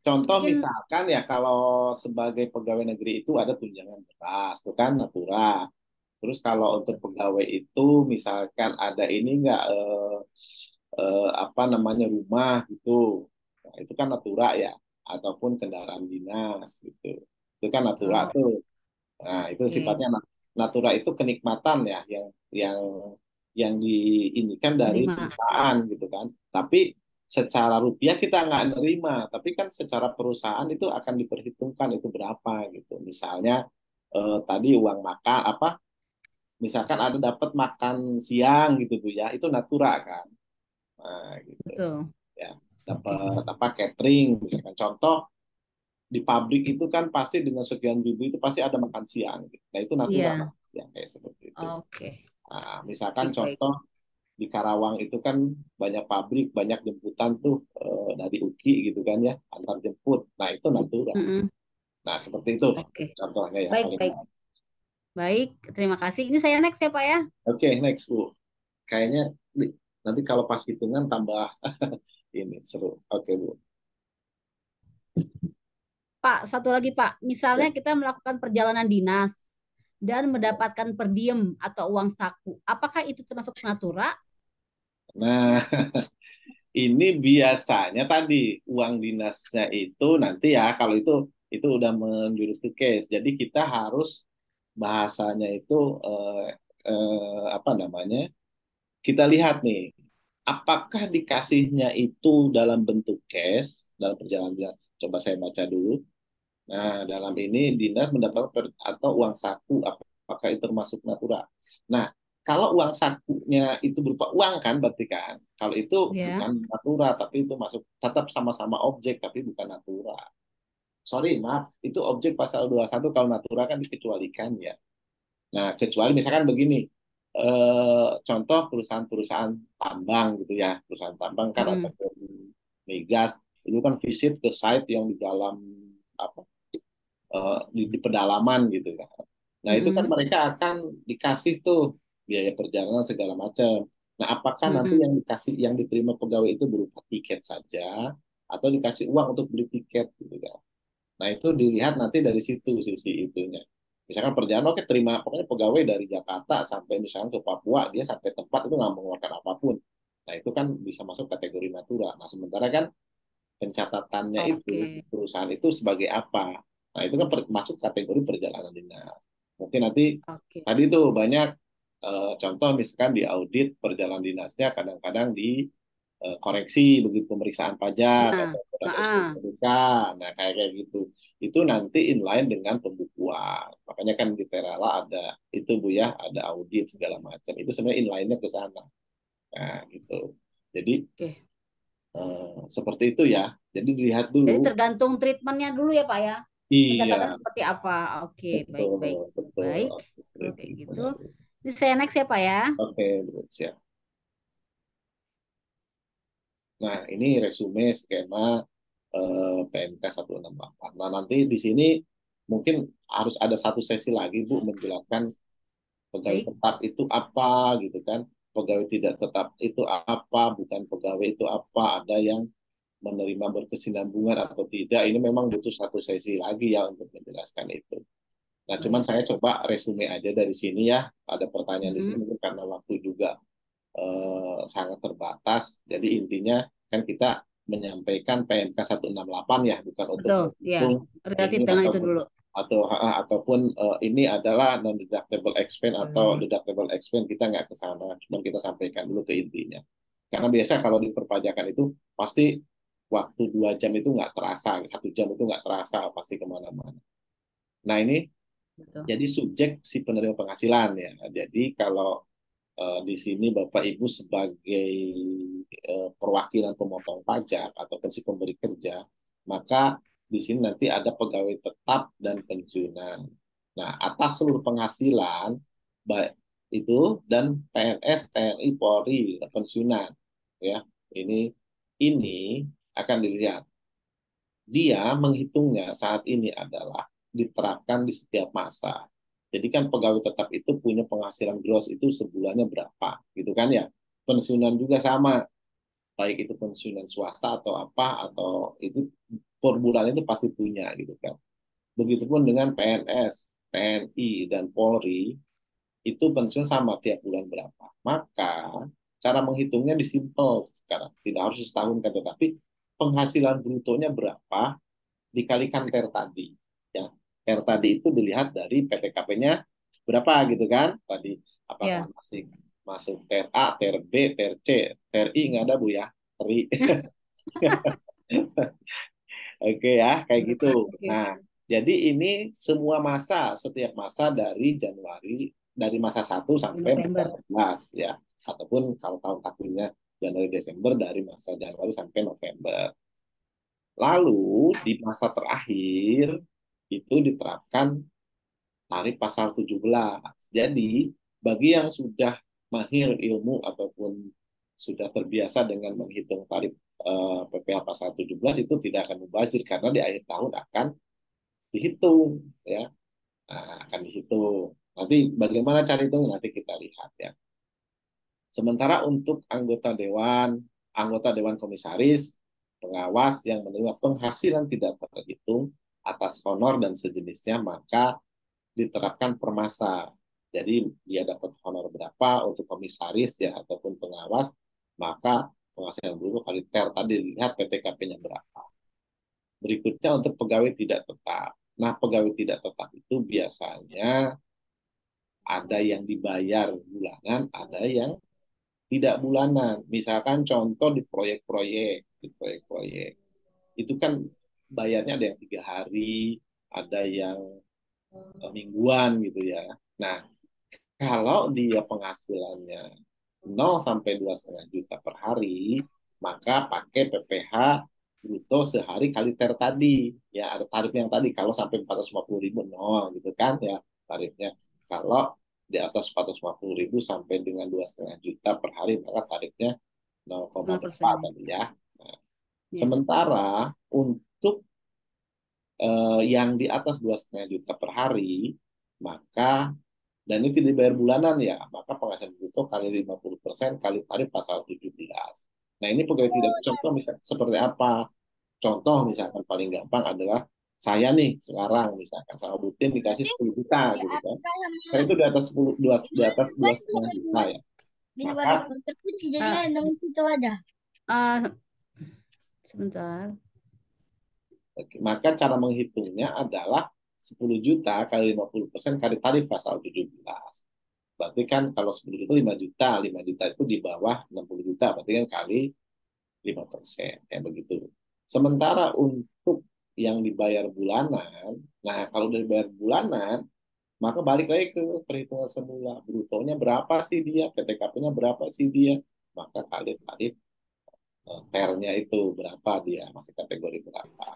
Contoh
mungkin
misalkan ya kalau sebagai pegawai negeri itu ada tunjangan beras, itu kan natura. Terus kalau untuk pegawai itu misalkan ada ini nggak apa namanya rumah gitu, nah, itu kan natura ya, ataupun kendaraan dinas gitu, itu kan natura
oh,
tuh. Nah itu
oke.
sifatnya natura itu kenikmatan ya, yang yang diinikan dari
Menerima.
perusahaan gitu kan. Tapi secara rupiah kita nggak nerima, tapi kan secara perusahaan itu akan diperhitungkan itu berapa gitu. Misalnya tadi uang makan apa misalkan ada dapat makan siang gitu Bu ya, itu natura kan. Nah, gitu.
Betul.
Ya,
Oke.
dapat apa catering misalkan. Contoh di pabrik itu kan pasti dengan sekian ribu itu pasti ada makan siang. Gitu. Nah, itu natura
Iya.
makan siang kayak seperti itu.
Oke.
Nah, misalkan
Baik, baik.
contoh di Karawang itu kan banyak pabrik, banyak jemputan tuh dari UKI gitu kan ya, antar jemput. Nah, itu natura.
Mm-mm.
Nah, seperti itu
Oke.
contohnya ya
Baik,
paling.
baik. Baik, terima kasih. Ini saya next ya, Pak ya.
Oke, next Bu. Kayaknya nanti kalau pas hitungan tambah ini seru. Oke, Bu.
Pak, satu lagi, Pak.
Ya.
Misalnya kita melakukan perjalanan dinas dan mendapatkan per diem atau uang saku. Apakah itu termasuk natura?
Nah, ini biasanya tadi uang dinasnya itu nanti ya kalau itu udah menjurus ke case. Jadi kita harus bahasanya itu apa namanya? Kita lihat nih, apakah dikasihnya itu dalam bentuk cash dalam perjalanan. Coba saya baca dulu. Nah, dalam ini dinas mendapat atau uang saku, apakah itu termasuk natura? Nah, kalau uang sakunya itu berupa uang kan, berarti kan, kalau itu
Ya.
bukan natura, tapi itu masuk tetap sama-sama objek, tapi bukan natura. Sorry, maaf, itu objek pasal 21 kalau natura kan dikecualikan ya. Nah, kecuali misalkan begini, contoh perusahaan-perusahaan tambang gitu ya, perusahaan tambang kan atau
Mm-mm.
migas, itu kan visit ke site yang di dalam apa di pedalaman gitu kan. Nah itu kan
Mm-mm.
mereka akan dikasih tuh biaya perjalanan segala macam. Nah apakah nanti
Mm-mm.
yang dikasih yang diterima pegawai itu berupa tiket saja atau dikasih uang untuk beli tiket gitu kan. Nah itu dilihat nanti dari situ sisi itunya. Misalkan perjalanan oke terima pokoknya pegawai dari Jakarta sampai misalnya ke Papua dia sampai tempat itu nggak mengeluarkan apapun. Nah itu kan bisa masuk kategori natura. Nah sementara kan pencatatannya itu
Oke.
perusahaan itu sebagai apa. Nah, itu kan masuk kategori perjalanan dinas. Mungkin nanti
Oke.
tadi tuh banyak contoh misalkan di audit perjalanan dinasnya kadang-kadang di koreksi begitu pemeriksaan pajak
Nah,
atau surat
ah,
SPK. Nah, kayak gitu. Itu nanti inline dengan pembukuan. Makanya kan di Terala ada itu Bu ya, ada audit segala macam. Itu sebenarnya inline-nya ke sana. Nah, gitu. Jadi
oke.
seperti itu ya. Jadi dilihat
Jadi
dulu.
tergantung treatmentnya dulu ya, Pak ya.
Iya,
Pencatatannya seperti apa? Oke, baik,
betul,
baik,
betul.
baik.
Seperti
Kalau
itu.
kayak gitu.
Benar.
Ini saya next ya, Pak ya.
Oke, Bu, siap. Nah, ini resume skema PMK 168. Nah, nanti di sini mungkin harus ada satu sesi lagi, Bu, menjelaskan pegawai
Baik.
tetap itu apa, gitu kan. Pegawai tidak tetap itu apa, bukan pegawai itu apa, ada yang menerima berkesinambungan atau tidak. Ini memang butuh satu sesi lagi ya untuk menjelaskan itu. Nah, cuman
Baik.
saya coba resume aja dari sini ya. Ada pertanyaan di sini
Mm-mm.
mungkin karena waktu juga sangat terbatas. Jadi intinya kan kita menyampaikan PMK 168 ya, bukan untuk
Betul, ya.
menghitung
Relatif
ini
dengan
atau
itu dulu.
ataupun ini adalah non deductible expense atau deductible expense, kita nggak ke sana, cuma kita sampaikan dulu ke intinya. Karena biasa kalau di perpajakan itu pasti waktu 2 jam itu nggak terasa, 1 jam itu nggak terasa, pasti kemana-mana. Nah ini
Betul.
jadi subjek si penerima penghasilan ya. Jadi kalau di sini Bapak Ibu sebagai perwakilan pemotong pajak ataupun si pemberi kerja, maka di sini nanti ada pegawai tetap dan pensiunan. Nah, atas seluruh penghasilan baik itu dan PNS, TNI, Polri, pensiunan ya. Ini akan dilihat. Dia menghitungnya saat ini adalah diterapkan di setiap masa. Jadi kan pegawai tetap itu punya penghasilan gross itu sebulannya berapa, gitu kan ya. Pensiunan juga sama, baik itu pensiunan swasta atau apa, atau itu per bulan itu pasti punya, gitu kan. Begitupun dengan PNS, TNI, dan Polri, itu pensiun sama tiap bulan berapa. Maka cara menghitungnya disimpel sekarang. Tidak harus setahun kan, tetapi penghasilan brutonya berapa dikalikan TER tadi. Ya. TER tadi itu dilihat dari PTKP-nya berapa gitu kan. Tadi apakah
Ya.
masih masuk TER A, TER B, TER C, TER I nggak ada Bu ya. TERI. Oke ya, kayak gitu.
Oke.
Nah, jadi ini semua masa, setiap masa dari Januari, dari masa 1
Di
sampai masa
November.
11 ya. Ataupun kalau tahun takvimnya Januari Desember dari masa Januari sampai November. Lalu di masa terakhir itu diterapkan tarif pasal 17. Jadi bagi yang sudah mahir ilmu ataupun sudah terbiasa dengan menghitung tarif PPh pasal 17 itu tidak akan mubazir karena di akhir tahun akan dihitung ya. Nah, akan dihitung. Nanti bagaimana cara itu nanti kita lihat ya. Sementara untuk anggota dewan komisaris, pengawas yang menerima penghasilan tidak terhitung atas honor dan sejenisnya, maka diterapkan per masa. Jadi dia dapat honor berapa untuk komisaris ya ataupun pengawas, maka penghasilan dulu kali TER tadi dilihat PTKP-nya berapa. Berikutnya untuk pegawai tidak tetap. Nah, pegawai tidak tetap itu biasanya ada yang dibayar bulanan, ada yang tidak bulanan. Misalkan contoh di proyek-proyek itu kan bayarnya ada yang 3 hari, ada yang mingguan gitu ya. Nah, kalau dia penghasilannya 0 sampai 2,5 juta per hari, maka pakai PPh bruto sehari kali TER tadi. Ya, ada tarif yang tadi. Kalau sampai 450.000, nol gitu kan ya tarifnya. Kalau di atas 450.000 sampai dengan 2,5 juta per hari, maka tarifnya 0, berapa
5%.
tadi ya. Nah,
Ya.
sementara untuk yang di atas 2,5 juta per hari, maka dan ini tidak dibayar bulanan ya, maka penghasilan bruto kali 50% kali tarif pasal 17. Nah ini pegawai tidak contoh misal seperti apa? Contoh misalkan paling gampang adalah saya nih sekarang misalkan sama Butin dikasih 10 juta gitu kan. Saya itu di atas 10, di atas 2,5 juta ya. Maka
Uh, sebentar.
maka cara menghitungnya adalah 10 juta kali 50% kali tarif pasal 17. Berarti kan kalau 10 juta 5 juta, 5 juta itu di bawah 60 juta, berarti kan kali 5%, ya begitu. Sementara untuk yang dibayar bulanan, nah kalau dibayar bulanan, maka balik lagi ke perhitungan semula. Brutonya berapa sih dia, PTKP-nya berapa sih dia, maka kali tarif TER-nya itu berapa dia, masih kategori berapa.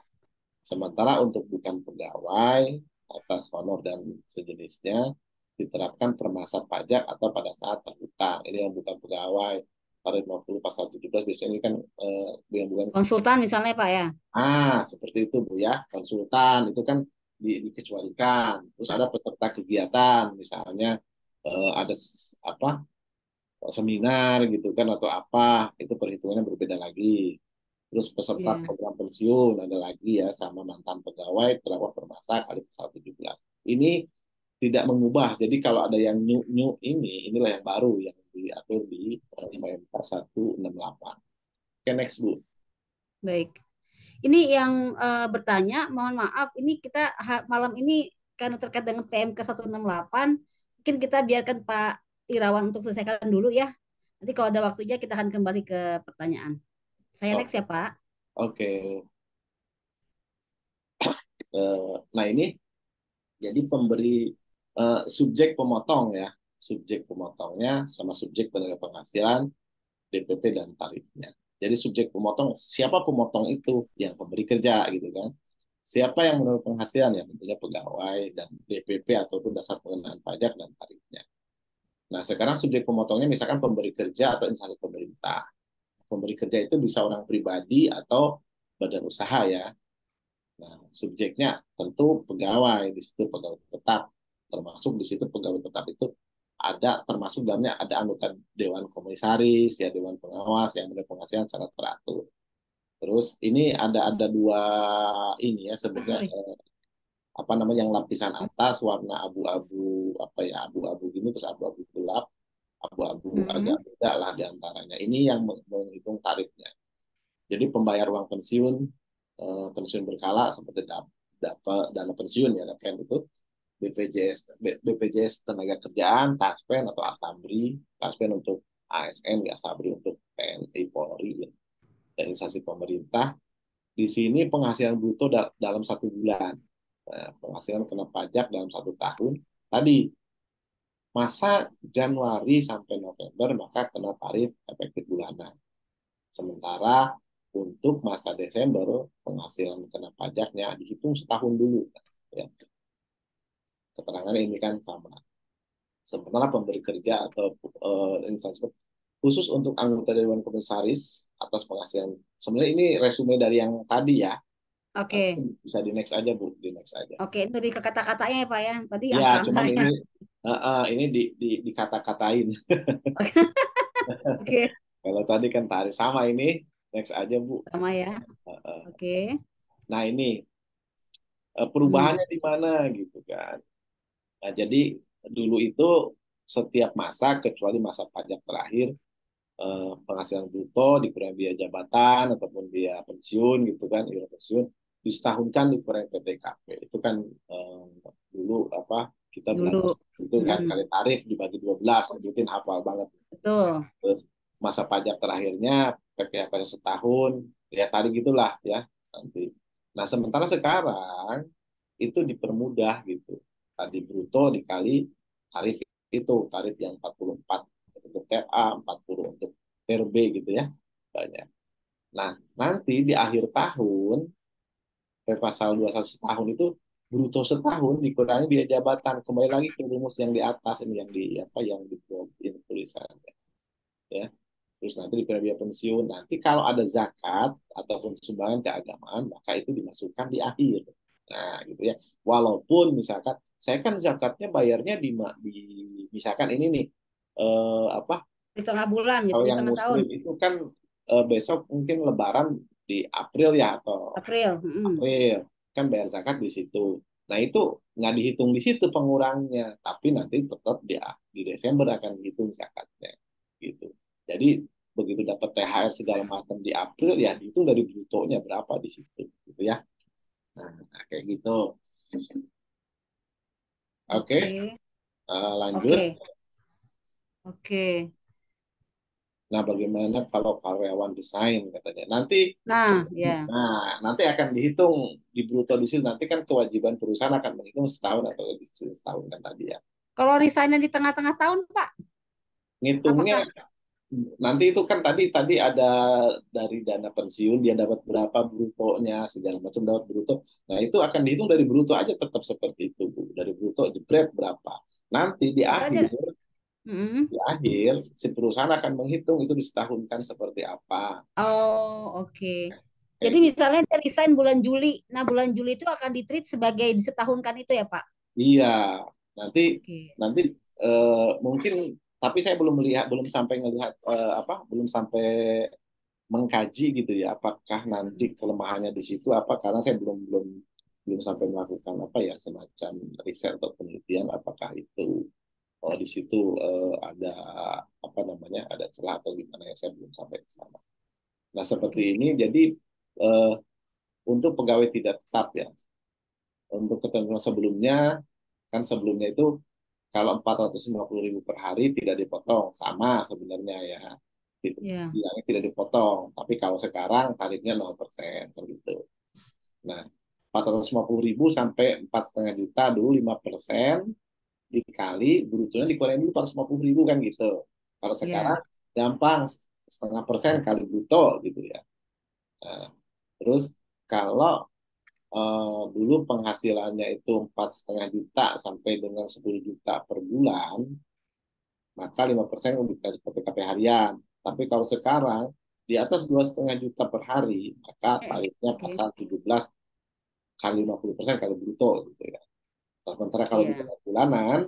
Sementara untuk bukan pegawai, atas honor dan sejenisnya, diterapkan per masa pajak atau pada saat terhutang. Ini yang bukan pegawai. Tarif 50 pasal 17 biasanya ini kan yang bukan.
Konsultan misalnya Pak ya.
Seperti itu Bu ya. Konsultan itu kan dikecualikan. Terus ada peserta kegiatan, misalnya ada apa seminar gitu kan atau apa, itu perhitungannya berbeda lagi. Terus peserta
Iya.
program pensiun ada lagi ya sama mantan pegawai berapa per masa kali pasal 17. Ini tidak mengubah. Jadi kalau ada yang new inilah yang baru yang diatur di PMK 168. Oke, next Bu.
Baik. Ini yang bertanya, mohon maaf, ini kita malam ini karena terkait dengan PMK 168, mungkin kita biarkan Pak Irawan untuk selesaikan dulu ya. Nanti kalau ada waktunya kita akan kembali ke pertanyaan. Saya next
Oke,
ya Pak.
oke. Nah ini jadi pemberi subjek pemotong ya, subjek pemotongnya sama subjek penerima penghasilan, DPP dan tarifnya. Jadi subjek pemotong, siapa pemotong itu? Yang pemberi kerja gitu kan. Siapa yang menerima penghasilan? Ya tentunya pegawai dan DPP ataupun dasar pengenaan pajak dan tarifnya. Nah sekarang subjek pemotongnya misalkan pemberi kerja atau instansi pemerintah. Pemberi kerja itu bisa orang pribadi atau badan usaha ya. Nah, subjeknya tentu pegawai, di situ pegawai tetap, termasuk di situ pegawai tetap itu ada, termasuk dalamnya ada anggota Dewan Komisaris, ya Dewan Pengawas yang menerima penghasilan secara teratur. Terus ini ada dua ini ya
Ah,
sebenarnya
sorry.
apa namanya yang lapisan atas warna abu-abu apa ya abu-abu gini terus abu-abu gelap, abu-abu agak
Hmm.
beda lah diantaranya. Ini yang menghitung tarifnya. Jadi pembayar uang pensiun, pensiun berkala seperti dapat dana pensiun ya, DAPEN itu, BPJS, BPJS tenaga kerjaan, Taspen atau Aktabri, Taspen untuk ASN, ya Sabri untuk TNI, Polri, ya, dan instansi pemerintah. Di sini penghasilan bruto dalam 1 bulan. Nah, penghasilan kena pajak dalam 1 tahun. Tadi masa Januari sampai November maka kena tarif efektif bulanan. Sementara untuk masa Desember penghasilan kena pajaknya dihitung setahun dulu. Ya, keterangannya ini kan sama. Sementara pemberi kerja atau instansi khusus untuk anggota Dewan Komisaris atas penghasilan. Sebenarnya ini resume dari yang tadi ya.
Oke.
Nanti bisa di next aja Bu, di next aja.
Oke, ini lebih ke kata-katanya ya Pak ya. Tadi
Ya, cuman
angka-angkanya.
ini dikata-katain.
Oke,
Kalau tadi kan tarif sama ini, next aja Bu.
sama ya.
Uh, uh.
Oke.
Nah ini
Hmm.
perubahannya di mana gitu kan. Nah, jadi dulu itu setiap masa kecuali masa pajak terakhir penghasilan bruto dikurangi biaya jabatan ataupun biaya pensiun gitu kan, iuran pensiun disetahunkan dikurangi PTKP. Itu kan eh, dulu apa kita belajar
Dulu.
itu kan
Hmm.
kali tarif dibagi 12 sebutin hafal banget.
Betul.
Terus masa pajak terakhirnya PPh pada setahun ya tadi gitulah ya nanti. Nah, sementara sekarang itu dipermudah gitu. Tadi bruto dikali tarif itu, tarif yang 44 untuk TA, 40 untuk RB gitu ya. Banyak. Nah, nanti di akhir tahun, pasal 21 setahun itu bruto setahun dikurangi biaya jabatan. Kembali lagi ke rumus yang di atas ini yang di apa yang di tulisan ya. Terus nanti di biaya pensiun. Nanti kalau ada zakat ataupun sumbangan keagamaan, maka itu dimasukkan di akhir. Nah, gitu ya. Walaupun misalkan saya kan zakatnya bayarnya di misalkan ini nih apa
Di tengah bulan gitu,
kalau
di
yang
tengah tahun.
muslim itu kan besok mungkin lebaran di April ya atau
April. Hmm.
April kan bayar zakat di situ. Nah, itu nggak dihitung di situ pengurangnya, tapi nanti tetap di Desember akan dihitung zakatnya gitu. Jadi begitu dapat THR segala macam di April ya dihitung dari brutonya berapa di situ gitu ya. Nah, kayak gitu. Oke,
Oke.
lanjut.
Oke. Oke.
Nah, bagaimana kalau karyawan desain katanya?
Nah, ya.
Nanti akan dihitung di bruto di sini. Nanti kan kewajiban perusahaan akan menghitung setahun atau lebih setahun kan tadi ya.
Kalau resignnya di tengah-tengah tahun, Pak,
Ngitungnya
apakah
nanti itu kan tadi tadi ada dari dana pensiun dia dapat berapa brutonya segala macam dapat bruto. Nah, itu akan dihitung dari bruto aja tetap seperti itu, Bu. Dari bruto di break berapa. Nanti
bisa aja? Hmm.
di akhir si perusahaan akan menghitung itu disetahunkan seperti apa.
Oh, oke.
Kayak
Jadi
gitu.
misalnya dia resign bulan Juli. Nah, bulan Juli itu akan ditreat sebagai disetahunkan itu ya, Pak?
Iya, nanti
Oke.
nanti mungkin tapi saya belum melihat, belum sampai ngelihat apa, belum sampai mengkaji gitu ya, apakah nanti
Hmm.
kelemahannya di situ apa karena saya belum belum belum sampai melakukan apa ya semacam riset atau penelitian apakah itu di situ ada apa namanya ada celah atau gimana ya saya belum sampai ke sana. Nah, seperti
Oke.
ini jadi eh, untuk pegawai tidak tetap ya. Untuk ketentuan sebelumnya, kan sebelumnya itu kalau 450.000 per hari tidak dipotong, sama sebenarnya ya.
Ya.
Bilangnya tidak dipotong, tapi kalau sekarang tarifnya 0% gitu. Nah, 450.000 sampai 4,5 juta dulu 5% dikali brutonya dikurangi dulu 450.000 kan gitu. Kalau sekarang
Ya.
gampang 0,5% kali bruto gitu ya. Nah, terus kalau dulu penghasilannya itu 4,5 juta sampai dengan 10 juta per bulan, maka 5% untuk PTKP harian. Tapi kalau sekarang di atas 2,5 juta per hari, maka tarifnya
Oke.
pasal 17 kali 50% kali bruto gitu ya. Sementara kalau
Ya.
dibayar bulanan,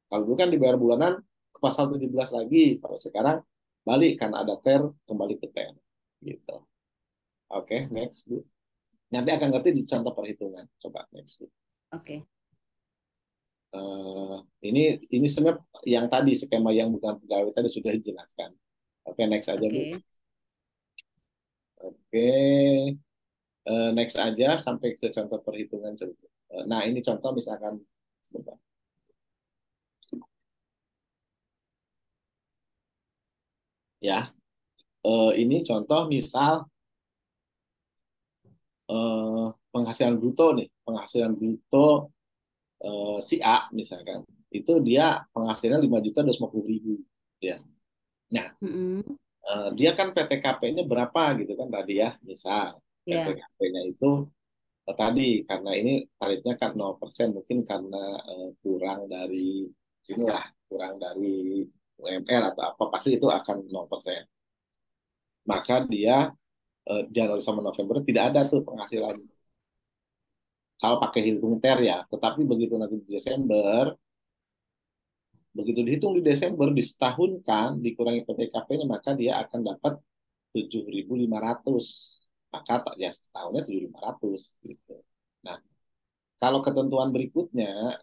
kalau dulu kan dibayar bulanan ke pasal 17 lagi, kalau sekarang balik karena ada ter kembali ke ter gitu. Oke, next Bu. Nanti akan ngerti di contoh perhitungan. Coba next Bu.
Oke.
Uh, ini sebenarnya yang tadi skema yang bukan pegawai tadi sudah dijelaskan. Oke, next aja Bu.
Oke.
Oke, next aja sampai ke contoh perhitungan coba. Nah, ini contoh misalkan sebentar. Ya, ini contoh misal penghasilan bruto nih, penghasilan bruto si A misalkan, itu dia penghasilan 5.250.000 ya. Nah,
Mm-mm.
dia kan PTKP-nya berapa gitu kan tadi ya, misal
Ya.
PTKP-nya itu tadi karena ini tarifnya kan 0% mungkin karena kurang dari inilah, kurang dari UMR atau apa pasti itu akan 0%. Maka dia Januari sama November tidak ada tuh penghasilan kalau pakai hitung ter ya. Tetapi begitu nanti di Desember, begitu dihitung di Desember, disetahunkan, dikurangi PTKP-nya, maka dia akan dapat 7.500. Maka tak ya setahunnya 7.500 gitu. Nah, kalau ketentuan berikutnya,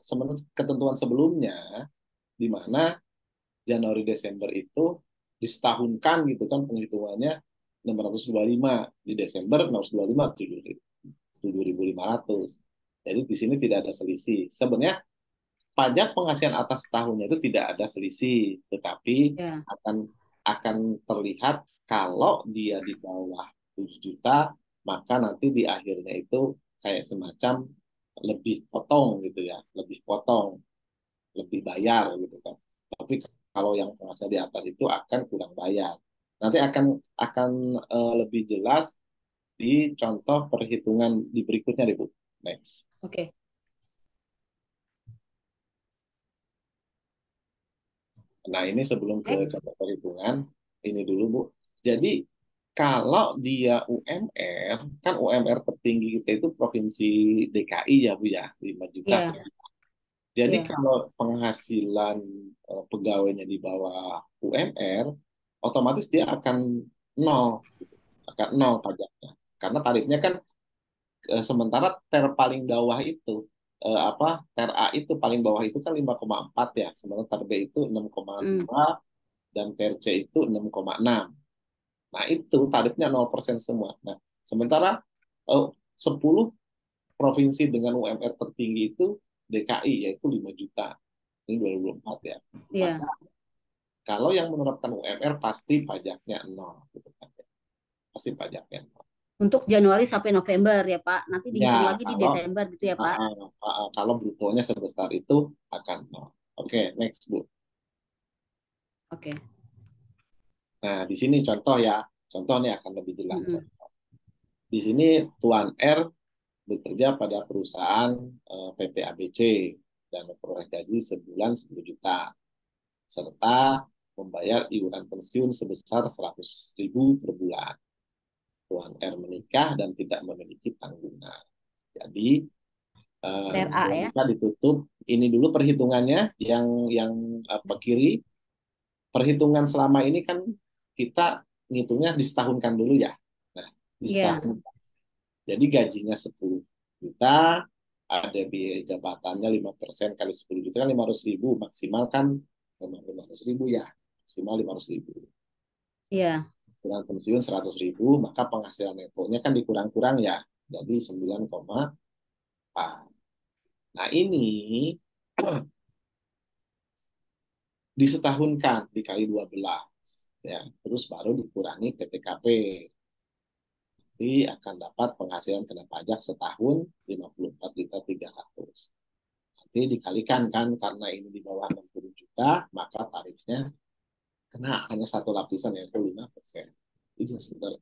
ketentuan sebelumnya, di mana Januari Desember itu disetahunkan gitu kan penghitungannya 625 di Desember 625 7.500. Jadi di sini tidak ada selisih. Sebenarnya pajak penghasilan atas tahunnya itu tidak ada selisih, tetapi
Ya.
akan akan terlihat kalau dia di bawah 7 juta, maka nanti di akhirnya itu kayak semacam lebih potong gitu ya, lebih potong, lebih bayar gitu kan. Tapi kalau yang penghasilan di atas itu akan kurang bayar. Nanti akan lebih jelas di contoh perhitungan di berikutnya deh Bu. Next.
Oke.
Nah, ini sebelum ke
Next.
contoh perhitungan, ini dulu, Bu. Jadi, kalau dia UMR, kan UMR tertinggi kita itu Provinsi DKI ya, Bu ya, 5 juta.
Ya.
Jadi,
Ya.
kalau penghasilan pegawainya di bawah UMR, otomatis dia akan nol, akan nol pajaknya. Karena tarifnya kan sementara ter paling bawah itu apa ter A itu paling bawah itu kan 5,4 ya, sementara ter B itu enam koma
Mm.
dua dan ter C itu 6,6. Nah, itu tarifnya 0% semua. Nah, sementara 10 provinsi dengan UMR tertinggi itu DKI yaitu 5 juta. Ini 2024 ya. Maka
Ya.
kalau yang menerapkan UMR pasti pajaknya nol gitu kan. Pasti pajaknya nol.
Untuk Januari sampai November ya Pak. Nanti
Ya,
dihitung lagi di
kalau
Desember gitu ya Pak.
kalau brutonya sebesar itu akan nol. Oke, next Bu.
Oke.
Nah, di sini contoh ya. Contoh nih akan lebih jelas.
Mm-mm.
Di sini Tuan R bekerja pada perusahaan PT ABC dan memperoleh gaji sebulan 10 juta serta membayar iuran pensiun sebesar 100.000 per bulan. Tuan R menikah dan tidak memiliki tanggungan. Jadi
TRA ya.
kita ditutup. Ini dulu perhitungannya yang apa kiri. Perhitungan selama ini kan kita ngitungnya disetahunkan dulu ya. Nah,
Iya.
disetahun. Jadi gajinya 10 juta, ada biaya jabatannya 5% kali 10 juta kan 500.000, maksimal kan 500.000 ya, maksimal 500.000.
Iya.
Kurang pensiun 100.000, maka penghasilan netonya kan dikurang-kurang ya. Jadi 9,4. Nah, ini disetahunkan dikali 12 ya. Terus baru dikurangi PTKP. Jadi akan dapat penghasilan kena pajak setahun 54.300. Nanti dikalikan kan karena ini di bawah 60 juta, maka tarifnya kena hanya satu lapisan yaitu 5%. Ini sebentar.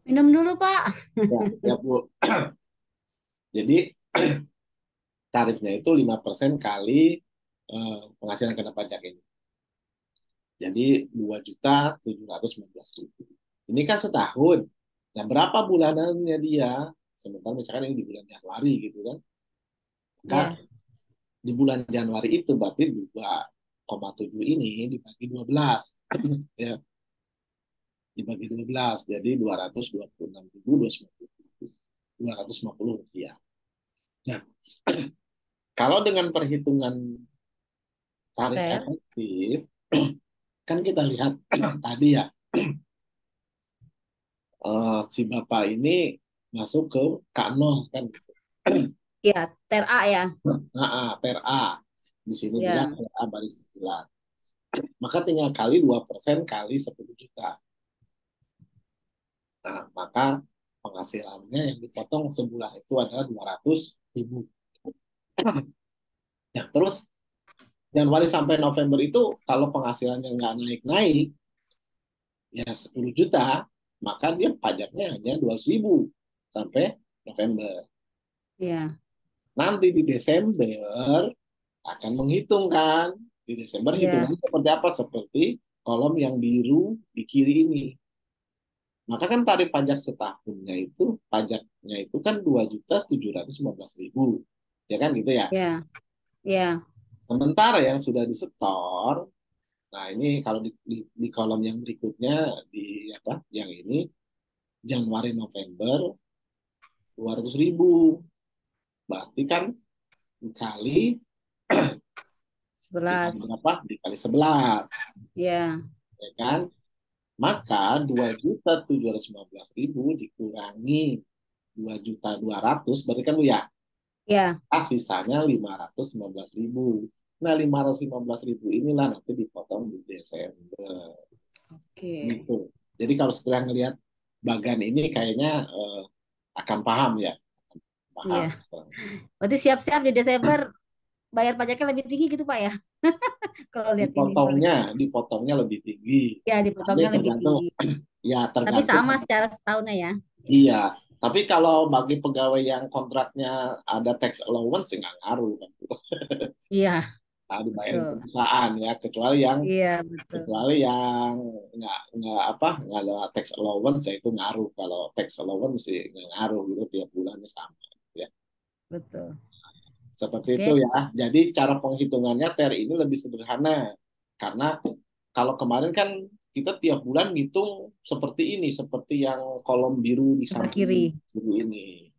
Minum dulu, Pak.
Ya, ya Bu. Jadi tarifnya itu 5% kali penghasilan kena pajak ini. Jadi 2.715.000. Ini kan setahun. Nah, berapa bulanannya dia? Sementara misalkan ini di bulan Januari gitu kan. Maka
Ya,
di bulan Januari itu berarti 2,7 ini dibagi 12. Ya, dibagi 12. Jadi 226.250 rupiah. Nah, kalau dengan perhitungan tarif
ter.
efektif, kan kita lihat tadi ya, si Bapak ini masuk ke K0 kan.
Ya, ter A ya.
Nah, per A. Di sini juga
Ya,
per A baris 9. Maka tinggal kali 2% kali 10 juta. Nah, maka penghasilannya yang dipotong sebulan itu adalah 200.000. Ya, terus Januari sampai November itu kalau penghasilannya nggak naik-naik, ya 10 juta, maka dia pajaknya hanya 200.000 sampai November.
ya,
Nanti di Desember akan menghitungkan. Di Desember
ya.
hitungannya seperti apa? Seperti kolom yang biru di kiri ini. Maka kan tarif pajak setahunnya itu, pajaknya itu kan 2.715.000. Ya kan gitu ya.
Ya, ya,
Sementara yang sudah disetor, nah ini kalau di kolom yang berikutnya, di apa yang ini, Januari November 200.000. Berarti kan dikali dikali
11.
berapa? Dikali 11,
Ya,
ya kan? Maka 2.715.000 dikurangi 2.200.000, berarti kan Bu ya,
ya.
sisanya 515.000. Nah, 515.000 inilah nanti dipotong di Desember.
Oke.
Gitu. Jadi kalau setelah ngelihat bagan ini kayaknya akan paham ya.
Iya.
Paham setelah.
Berarti siap-siap di Desember bayar pajaknya lebih tinggi gitu, Pak ya? Kalau lihat ini soalnya.
Dipotongnya lebih tinggi.
Ya,
Tapi
dipotongnya lebih
tergantung,
tinggi.
ya
Tapi
tergantung.
sama secara setahunnya ya. Ya.
Iya, tapi kalau bagi pegawai yang kontraknya ada tax allowance sih nggak ngaruh kan.
Iya,
Nah, dibayarin
betul.
perusahaan ya,
Iya, betul.
kecuali yang nggak apa nggak ada tax allowance ya itu ngaruh. Kalau tax allowance sih nggak ngaruh gitu tiap bulannya sama ya.
Betul.
Seperti itu
Oke.
ya. Jadi cara penghitungannya TER ini lebih sederhana karena kalau kemarin kan kita tiap bulan ngitung seperti ini, seperti yang kolom biru di
Sebelah
samping
kiri.
biru ini.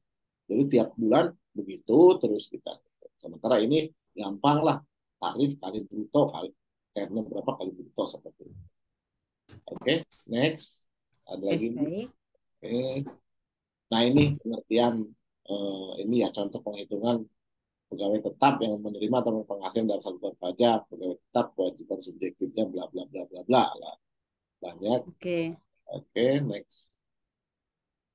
Jadi tiap bulan begitu terus kita. Sementara ini gampang lah, tarif kali bruto kali TER-nya berapa kali bruto seperti itu. Oke, next. Ada
Oke,
lagi Bu?
baik.
Oke. Nah, ini pengertian ini ya contoh penghitungan pegawai tetap yang menerima atau penghasilan dari satuan pajak, pegawai tetap kewajiban subjektifnya bla bla bla bla bla lah. Banyak.
Oke.
Oke, next.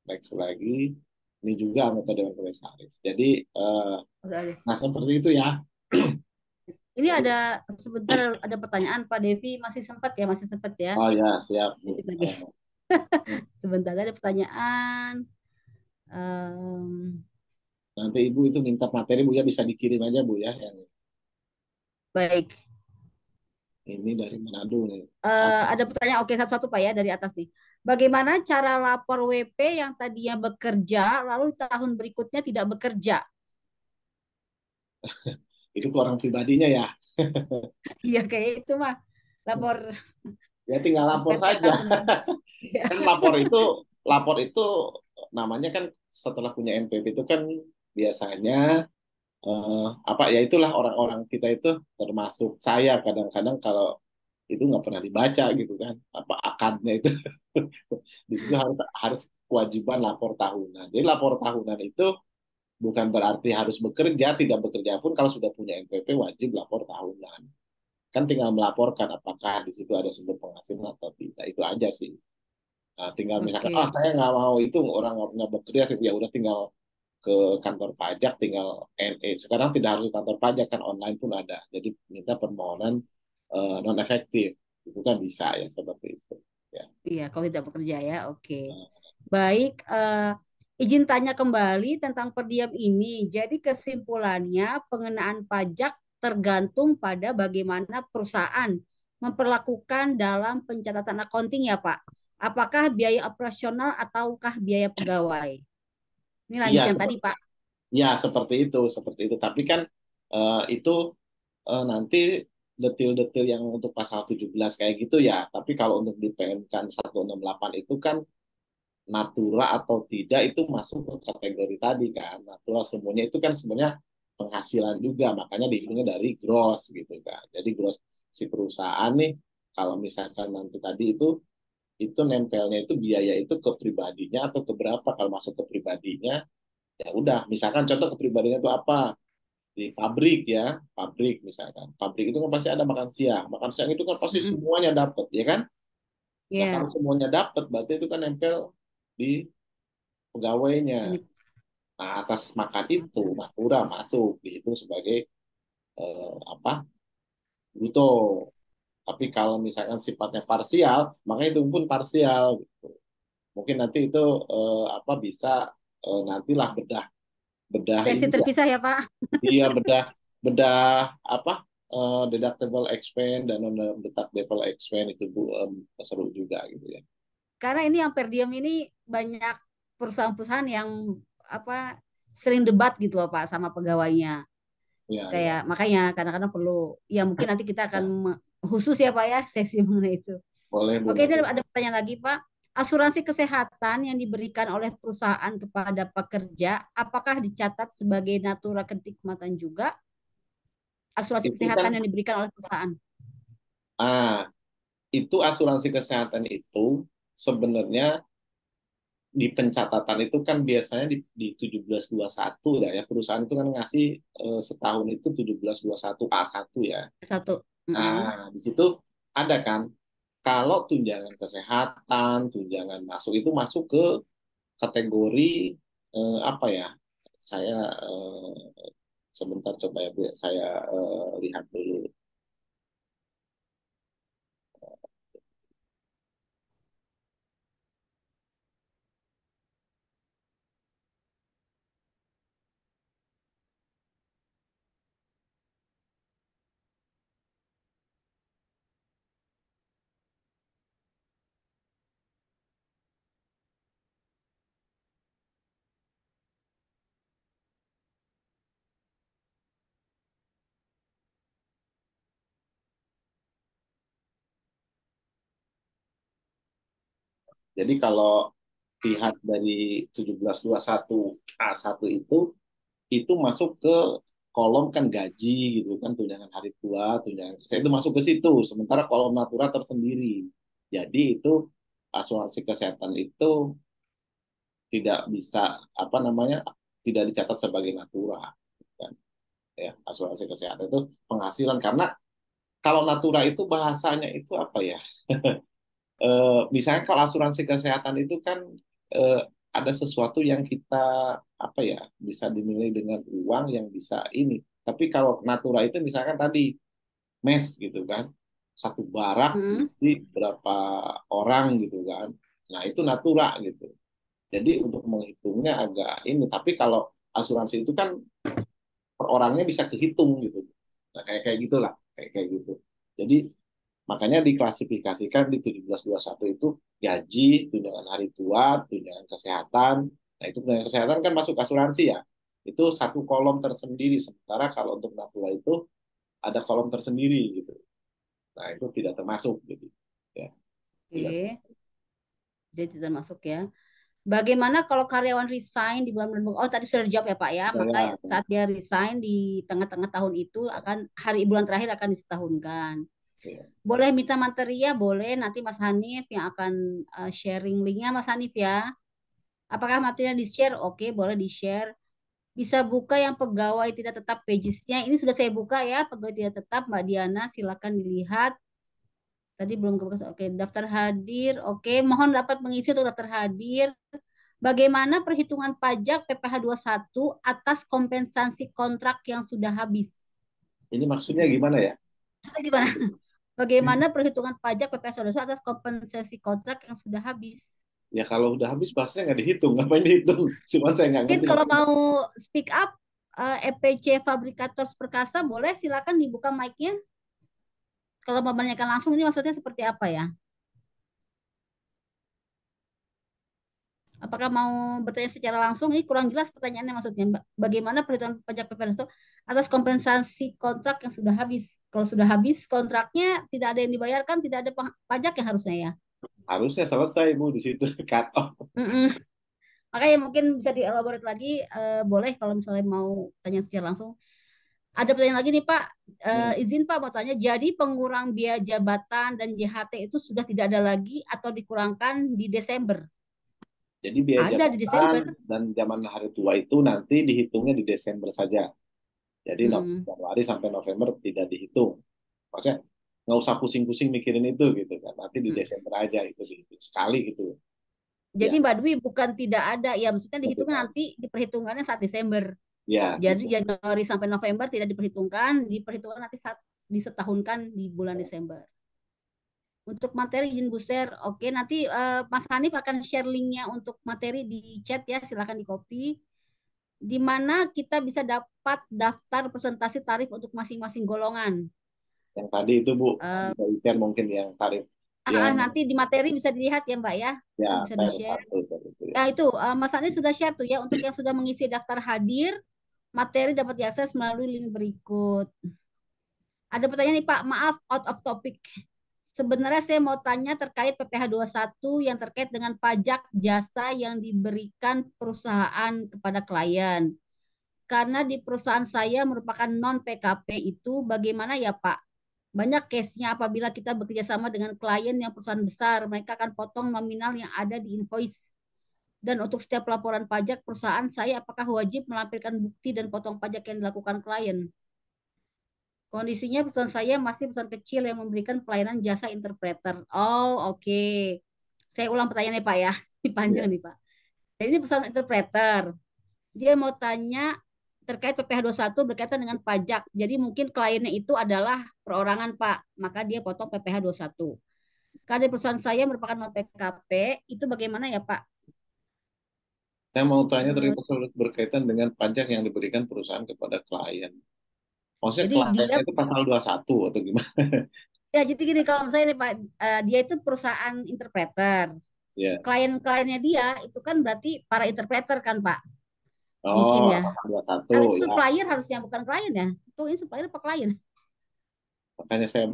Next lagi. Ini juga anggota Dewan Komisaris. Jadi,
Udah ada.
nah seperti itu ya.
Ini
Jadi,
ada sebentar ada pertanyaan Pak Devi masih sempat ya, masih sempat ya.
oh ya, siap Bu.
Dikit lagi. Sebentar ada pertanyaan. Em,
Nanti Ibu itu minta materi Bu ya bisa dikirim aja Bu ya yang
baik.
ini dari Manado nih.
Ada pertanyaan, oke, satu-satu Pak ya dari atas nih. Bagaimana cara lapor WP yang tadinya bekerja lalu tahun berikutnya tidak bekerja?
Itu ke orang pribadinya ya.
Iya kayak itu mah lapor
Ya tinggal lapor
SPT
saja.
tahun. Iya.
Kan lapor itu namanya kan setelah punya NPP itu kan biasanya apa ya itulah orang-orang kita itu termasuk saya kadang-kadang kalau itu nggak pernah dibaca gitu kan, apa akadnya itu. Di situ harus harus kewajiban lapor tahunan. Jadi lapor tahunan itu bukan berarti harus bekerja, tidak bekerja pun kalau sudah punya NPP wajib lapor tahunan. Kan tinggal melaporkan apakah di situ ada sumber penghasilan atau tidak. Itu aja sih. Nah, tinggal misalkan, oh
Oke.
saya nggak mau itu, orang nggak bekerja, ya udah tinggal ke kantor pajak, tinggal NE. Sekarang tidak harus ke kantor pajak, kan online pun ada. Jadi minta permohonan non efektif. Itu kan bisa ya seperti itu. Ya.
Iya, kalau tidak bekerja ya. Oke.
Nah,
Baik, izin tanya kembali tentang per diem ini. Jadi kesimpulannya pengenaan pajak tergantung pada bagaimana perusahaan memperlakukan dalam pencatatan accounting ya, Pak. Apakah biaya operasional ataukah biaya pegawai? Ini lanjut
iya,
yang tadi, Pak.
ya seperti itu, seperti itu. Tapi kan itu nanti detil-detil yang untuk pasal 17 kayak gitu ya. Tapi kalau untuk di PMK 168 itu kan natura atau tidak itu masuk ke kategori tadi kan. Natura semuanya itu kan sebenarnya penghasilan juga, makanya dihitungnya dari gross gitu kan. Jadi gross si perusahaan nih, kalau misalkan nanti tadi itu nempelnya itu biaya itu ke pribadinya atau ke berapa. Kalau masuk ke pribadinya, ya udah. Misalkan contoh ke pribadinya itu apa? Di pabrik ya, pabrik misalkan. Pabrik itu kan pasti ada makan siang. Makan siang itu kan pasti
Mm-mm.
semuanya dapat, ya kan? Nah, kalau
Ya,
semuanya dapat, berarti itu kan nempel di pegawainya.
ini.
Nah, atas makan itu, Natura masuk dihitung sebagai apa? Bruto. Tapi kalau misalkan sifatnya parsial, maka itu pun parsial. Gitu. Mungkin nanti itu apa bisa nantilah bedah bedah
Sesi
ini ya.
terpisah ya, Pak.
Iya bedah bedah apa deductible expense dan non deductible expense itu Bu, seru juga gitu ya.
Karena ini yang per diem ini banyak perusahaan-perusahaan yang apa sering debat gitu loh Pak sama pegawainya.
Iya, iya.
Kayak makanya kadang-kadang perlu ya mungkin nanti kita akan
Ya,
khusus ya Pak ya sesi mengenai itu.
boleh Bu
Oke, ini
nanti.
ada pertanyaan lagi Pak. Asuransi kesehatan yang diberikan oleh perusahaan kepada pekerja, apakah dicatat sebagai natura kenikmatan juga? Asuransi
Itu kan
kesehatan yang diberikan oleh perusahaan.
ah itu asuransi kesehatan itu sebenarnya di pencatatan itu kan biasanya di 1721 ya, ya perusahaan itu kan ngasih setahun itu 1721 A1 ya.
Satu. Mm-mm.
Nah, di situ ada kan kalau tunjangan kesehatan, tunjangan masuk itu masuk ke kategori apa ya? Saya sebentar coba ya Bu, ya. Saya lihat dulu. Jadi kalau pihak dari 1721 A1 itu masuk ke kolom kan gaji gitu kan, tunjangan hari tua, tunjangan kesehatan itu masuk ke situ. Sementara kolom natura tersendiri. Jadi itu asuransi kesehatan itu tidak bisa apa namanya tidak dicatat sebagai natura kan. Ya, asuransi kesehatan itu penghasilan karena kalau natura itu bahasanya itu apa ya? Misalnya kalau asuransi kesehatan itu kan eh, ada sesuatu yang kita apa ya bisa dinilai dengan uang yang bisa ini. Tapi kalau natura itu misalkan tadi mes gitu kan, satu barak
Mm-mm.
diisi berapa orang gitu kan. Nah itu natura gitu. Jadi untuk menghitungnya agak ini. Tapi kalau asuransi itu kan per orangnya bisa kehitung gitu. Nah kayak kayak gitulah, kayak kayak gitu. Jadi makanya diklasifikasikan di 1721 itu gaji, tunjangan hari tua, tunjangan kesehatan. Nah, itu tunjangan kesehatan kan masuk asuransi ya. Itu satu kolom tersendiri. Sementara kalau untuk natura itu ada kolom tersendiri gitu. Nah, itu tidak termasuk gitu. Ya, tidak.
Oke, jadi tidak masuk ya. Bagaimana kalau karyawan resign di bulan-bulan oh tadi sudah dijawab ya Pak ya, maka
Ya,
saat dia resign di tengah-tengah tahun itu akan hari bulan terakhir akan disetahunkan.
Iya.
Boleh minta materi ya, boleh. Nanti Mas Hanif yang akan sharing linknya Mas Hanif ya. Apakah materinya di-share? Oke, boleh di-share. Bisa buka yang pegawai tidak tetap pages-nya. Ini sudah saya buka ya, pegawai tidak tetap Mbak Diana, silakan dilihat. Tadi belum kebuka. Oke, daftar hadir. Oke, mohon dapat mengisi untuk daftar hadir. Bagaimana perhitungan pajak PPh satu atas kompensasi kontrak yang sudah habis?
Ini maksudnya gimana ya?
Maksudnya gimana? Bagaimana perhitungan pajak PPh satu atas kompensasi kontrak yang sudah habis?
Ya kalau udah habis pastinya nggak dihitung, ngapain dihitung? Cuman saya nggak
Mungkin
ngerti
kalau
maksudnya.
mau speak up, EPC Fabrikator Perkasa boleh silakan dibuka mic-nya. Kalau mau menanyakan langsung ini maksudnya seperti apa ya? Apakah mau bertanya secara langsung? Ini kurang jelas pertanyaannya maksudnya. Bagaimana perhitungan pajak PPh itu atas kompensasi kontrak yang sudah habis? Kalau sudah habis kontraknya tidak ada yang dibayarkan, tidak ada pajak yang harusnya ya.
Harusnya selesai Bu di situ cut off.
Mm-mm. Makanya mungkin bisa dielaborate lagi, boleh kalau misalnya mau tanya secara langsung. Ada pertanyaan lagi nih Pak.
Hmm.
Izin Pak mau tanya, jadi pengurang biaya jabatan dan JHT itu sudah tidak ada lagi atau dikurangkan di Desember?
Jadi biaya
Ada di
jabatan
Desember.
dan zaman hari tua itu nanti dihitungnya di Desember saja. Jadi
Hmm.
Januari sampai November tidak dihitung. Maksudnya nggak usah pusing-pusing mikirin itu gitu kan. Nanti di
Hmm.
Desember aja itu dihitung sekali gitu.
Jadi
Ya,
Mbak Dwi bukan tidak ada, ya maksudnya
tapi
dihitungnya nanti diperhitungannya saat Desember.
ya
Jadi
gitu.
Januari sampai November tidak diperhitungkan, diperhitungkan nanti saat disetahunkan di bulan Desember. Untuk materi izin booster, oke nanti Mas Hanif akan share linknya untuk materi di chat ya, silakan di copy. Di mana kita bisa dapat daftar presentasi tarif untuk masing-masing golongan.
Yang tadi itu Bu,
Eh,
bisa share mungkin yang tarif yang
Nanti di materi bisa dilihat ya Mbak ya,
ya
itu bisa di
tarif
share.
satu tadi itu ya.
Ya itu Mas Hanif sudah share tuh ya, untuk yang sudah mengisi daftar hadir, materi dapat diakses melalui link berikut. Ada pertanyaan nih Pak, maaf out of topic. Sebenarnya saya mau tanya terkait PPh satu yang terkait dengan pajak jasa yang diberikan perusahaan kepada klien. Karena di perusahaan saya merupakan non PKP itu bagaimana ya Pak? Banyak case-nya apabila kita bekerja sama dengan klien yang perusahaan besar, mereka akan potong nominal yang ada di invoice. Dan untuk setiap laporan pajak perusahaan saya apakah wajib melampirkan bukti dan potong pajak yang dilakukan klien? Kondisinya perusahaan saya masih perusahaan kecil yang memberikan pelayanan jasa interpreter. Oh, oke. Okay. Saya ulang pertanyaannya Pak ya. Ini panjang
Iya.
nih Pak. Jadi ini perusahaan interpreter. Dia mau tanya terkait PPh satu berkaitan dengan pajak. Jadi mungkin kliennya itu adalah perorangan Pak. Maka dia potong PPh satu. Karena di perusahaan saya merupakan non PKP, itu bagaimana ya Pak?
Saya mau tanya tadi
Eh,
berkaitan dengan pajak yang diberikan perusahaan kepada klien. Maksudnya
jadi dia
kliennya itu pasal 21 atau gimana?
ya jadi gini kalau saya nih Pak, dia itu perusahaan interpreter.
Ya.
Klien-kliennya dia itu kan berarti para interpreter kan Pak, mungkin
Oh,
ya.
pasal 21
Kan itu
ya.
supplier harusnya bukan klien ya. Itu ini supplier apa klien?
Makanya saya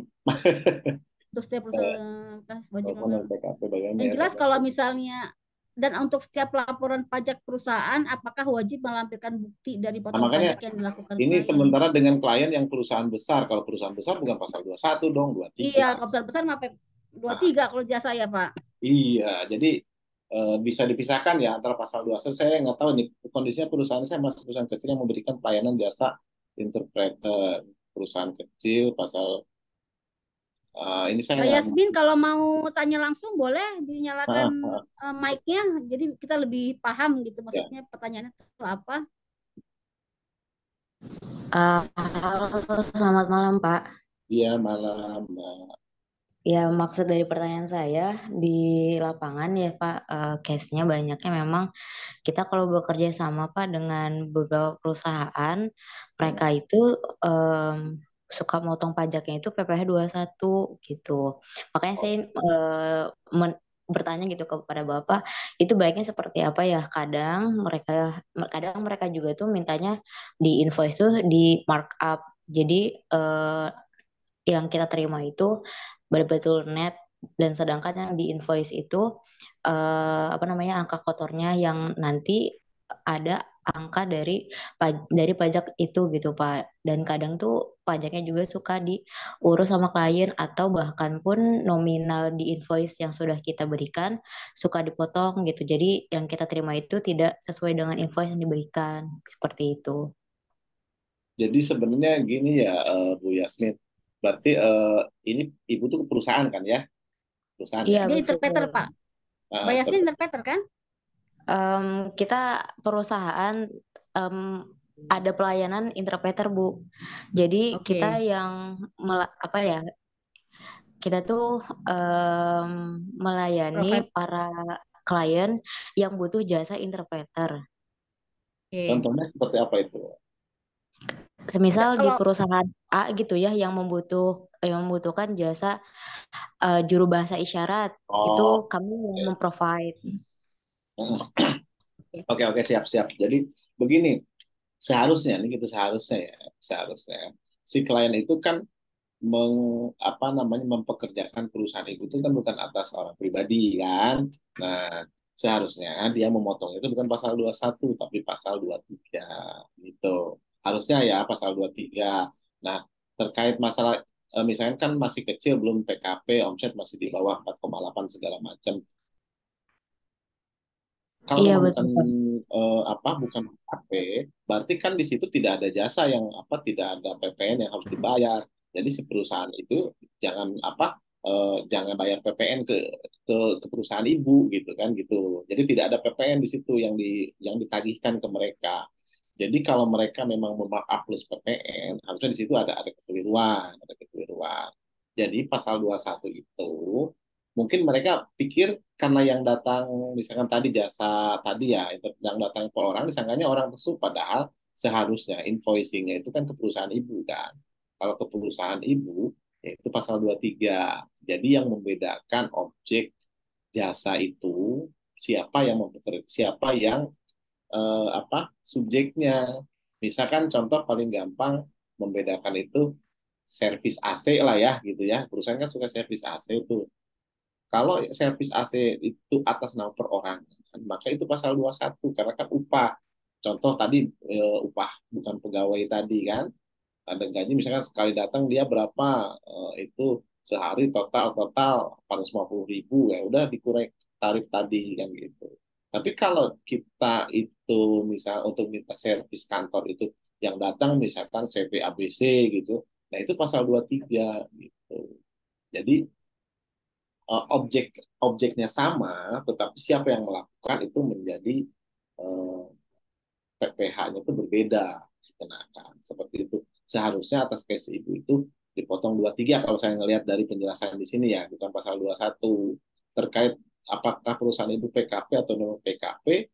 Terus setiap perusahaan kas wajib
telepon PKP bagaimana
yang
ya.
jelas kalau misalnya dan untuk setiap laporan pajak perusahaan apakah wajib melampirkan bukti dari
Nah,
potong
makanya
pajak yang dilakukan
ini
klien?
sementara dengan klien yang perusahaan besar. Kalau perusahaan besar bukan pasal 21 dong,
Iya,
23.
kalau besar-besar mah dua
Nah,
tiga kalau jasa ya Pak.
iya, jadi bisa dipisahkan ya antara pasal 21. Saya nggak tahu nih kondisinya perusahaan saya masih perusahaan kecil yang memberikan pelayanan jasa interpreter. Perusahaan kecil pasal ini saya
Mbak
nggak.
Yasmin kalau mau tanya langsung boleh dinyalakan
Ah, ah,
mic-nya, jadi kita lebih paham gitu
ya,
maksudnya pertanyaannya itu apa.
Halo, selamat malam Pak.
iya malam.
Ya, maksud dari pertanyaan saya di lapangan ya Pak, case-nya banyaknya memang kita kalau bekerja sama Pak dengan beberapa perusahaan, mereka itu suka motong pajaknya itu PPh satu gitu. Makanya saya bertanya gitu kepada Bapak, itu baiknya seperti apa ya? Kadang mereka juga tuh mintanya di invoice tuh di markup. Jadi yang kita terima itu betul-betul net dan sedangkan yang di invoice itu apa namanya angka kotornya yang nanti ada angka dari pajak itu gitu Pak. Dan kadang tuh pajaknya juga suka diurus sama klien atau bahkan pun nominal di invoice yang sudah kita berikan suka dipotong gitu. Jadi yang kita terima itu tidak sesuai dengan invoice yang diberikan seperti itu.
Jadi sebenarnya gini ya, Bu Yasmin. Berarti ini ibu tuh ke perusahaan kan ya? Perusahaan
Iya
ya.
Dia
betul.
interpreter, Pak. Mbak Yasmin interpreter kan?
Kita perusahaan em, ada pelayanan interpreter Bu. Jadi kita
Oke.
yang apa ya? Kita tuh
Provide.
melayani para klien yang butuh jasa interpreter.
Oke.
Contohnya seperti apa itu?
Semisal di
Kalau
perusahaan A gitu ya yang membutuhkan jasa juru bahasa isyarat, itu
Oh,
kami yang
oke.
memprovide.
Oke, oke, siap-siap. Jadi begini, seharusnya nih gitu seharusnya si klien itu kan apa namanya mempekerjakan perusahaan ibu itu kan bukan atas orang pribadi kan. Nah, seharusnya dia memotong itu bukan pasal 21 tapi pasal 23 gitu. Harusnya ya pasal 23. Nah, terkait masalah misalnya kan masih kecil belum PKP, omset masih di bawah 4,8 segala macam. Kalau
Iya
memang bukan
betul, Pak.
bukan PKP, berarti kan di situ tidak ada jasa yang tidak ada PPN yang harus dibayar. Jadi si perusahaan itu jangan jangan bayar PPN ke perusahaan ibu gitu kan gitu. Jadi tidak ada PPN di situ yang ditagihkan ke mereka. Jadi kalau mereka memang memarkup plus PPN, harusnya di situ ada kekeliruan. Jadi pasal 21 itu mungkin mereka pikir karena yang datang misalkan tadi jasa tadi ya yang datang ke orang disangkanya orang tersebut padahal seharusnya invoicingnya itu kan ke perusahaan ibu kan. Kalau ke perusahaan ibu ya itu pasal 23. Jadi yang membedakan objek jasa itu siapa yang subjeknya. Misalkan contoh paling gampang membedakan itu servis AC lah ya gitu ya. Perusahaan kan suka servis AC itu. Kalau servis AC itu atas nama perorangan, maka itu pasal 21 karena kan upah. Contoh tadi upah bukan pegawai tadi kan. Ada gaji misalkan sekali datang dia berapa itu sehari total total 450.000 ya udah dikurangi tarif tadi kan gitu. Tapi kalau kita itu misal untuk minta servis kantor itu yang datang misalkan CV ABC gitu, nah itu pasal 23 gitu. Jadi objeknya sama, tetapi siapa yang melakukan itu menjadi eh, PPh-nya itu berbeda dikenakan. Seperti itu. Seharusnya atas case ibu itu dipotong 23 kalau saya ngelihat dari penjelasan di sini ya, bukan pasal 21. Terkait apakah perusahaan itu PKP atau non PKP,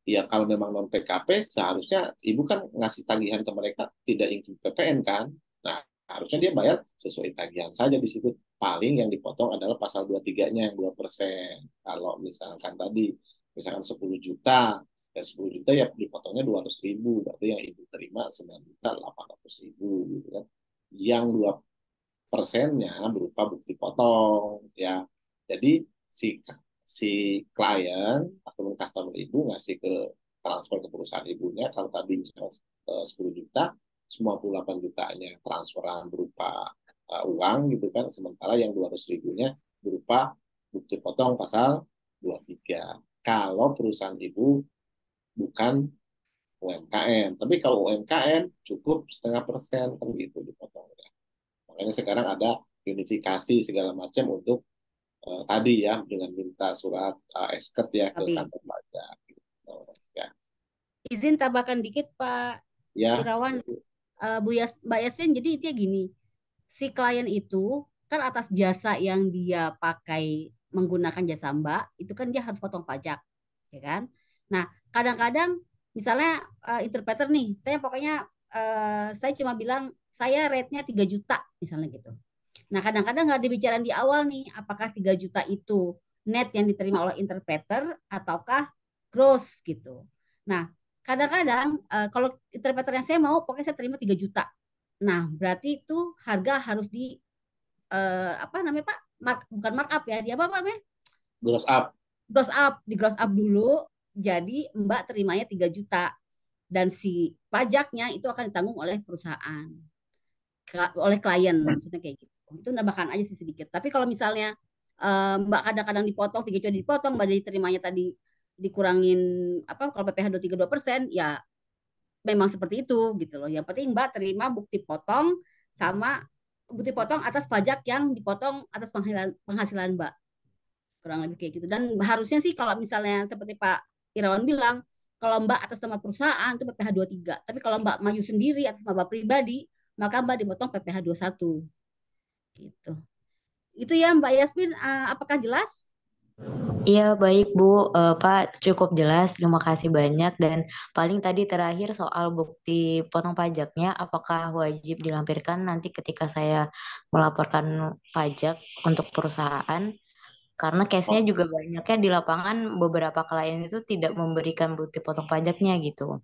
ya kalau memang non PKP seharusnya ibu kan ngasih tagihan ke mereka tidak include PPN kan. Nah, harusnya dia bayar sesuai tagihan saja di situ. Paling yang dipotong adalah pasal 23-nya yang 2%. Kalau misalkan tadi misalkan 10 juta, ya 10 juta ya dipotongnya 200.000, berarti yang ibu terima 9.800.000 gitu kan. Yang 2%-nya berupa bukti potong ya. Jadi si si klien atau customer ibu ngasih transfer ke perusahaan ibunya kalau tadi misalnya 10 juta 98 jutanya transferan berupa uang gitu kan sementara yang 200.000-nya berupa bukti potong pasal 23 kalau perusahaan ibu bukan UMKM tapi kalau UMKM cukup 0,5% kan gitu dipotong ya. Makanya sekarang ada unifikasi segala macam untuk tadi ya dengan minta surat esket ya ke
Abi.
kantor pajak. Gitu. Ya,
Izin tambahkan dikit Pak
ya,
Irawan, Mbak Yasmin, jadi intinya gini, si klien itu kan atas jasa yang dia pakai menggunakan jasa Mbak, itu kan dia harus potong pajak, ya kan? Nah, kadang-kadang misalnya interpreter nih, saya pokoknya saya cuma bilang saya rate-nya 3 juta misalnya gitu. Nah, kadang-kadang nggak dibicarain di awal nih, apakah 3 juta itu net yang diterima oleh interpreter ataukah gross gitu. Nah, kadang-kadang kalau interpreter yang saya mau, pokoknya saya terima 3 juta. Nah, berarti itu harga harus di apa namanya Pak? Bukan markup ya, dia apa namanya?
gross up.
Di gross up dulu. Jadi Mbak terimanya 3 juta dan si pajaknya itu akan ditanggung oleh perusahaan. oleh klien, maksudnya kayak gitu. Itu nambahkan aja sih sedikit. Tapi kalau misalnya Mbak kadang-kadang dipotong, 3 juta dipotong, Mbak jadi terimanya tadi dikurangin apa kalau PPh 232%, ya memang seperti itu gitu loh. Yang penting Mbak terima bukti potong sama bukti potong atas pajak yang dipotong atas penghasilan Mbak. Kurang lebih kayak gitu. Dan harusnya sih kalau misalnya seperti Pak Irawan bilang, kalau Mbak atas nama perusahaan itu PPh 23. Tapi kalau Mbak maju sendiri atas nama Mbak pribadi, maka Mbak dipotong PPh 21. Gitu. Itu ya Mbak Yasmin, apakah jelas?
Iya, baik Bu. Pak, cukup jelas. Terima kasih banyak. Dan paling tadi terakhir soal bukti potong pajaknya, apakah wajib dilampirkan nanti ketika saya melaporkan pajak untuk perusahaan? Karena case-nya
Oh,
juga banyaknya di lapangan, beberapa klien itu tidak memberikan bukti potong pajaknya gitu.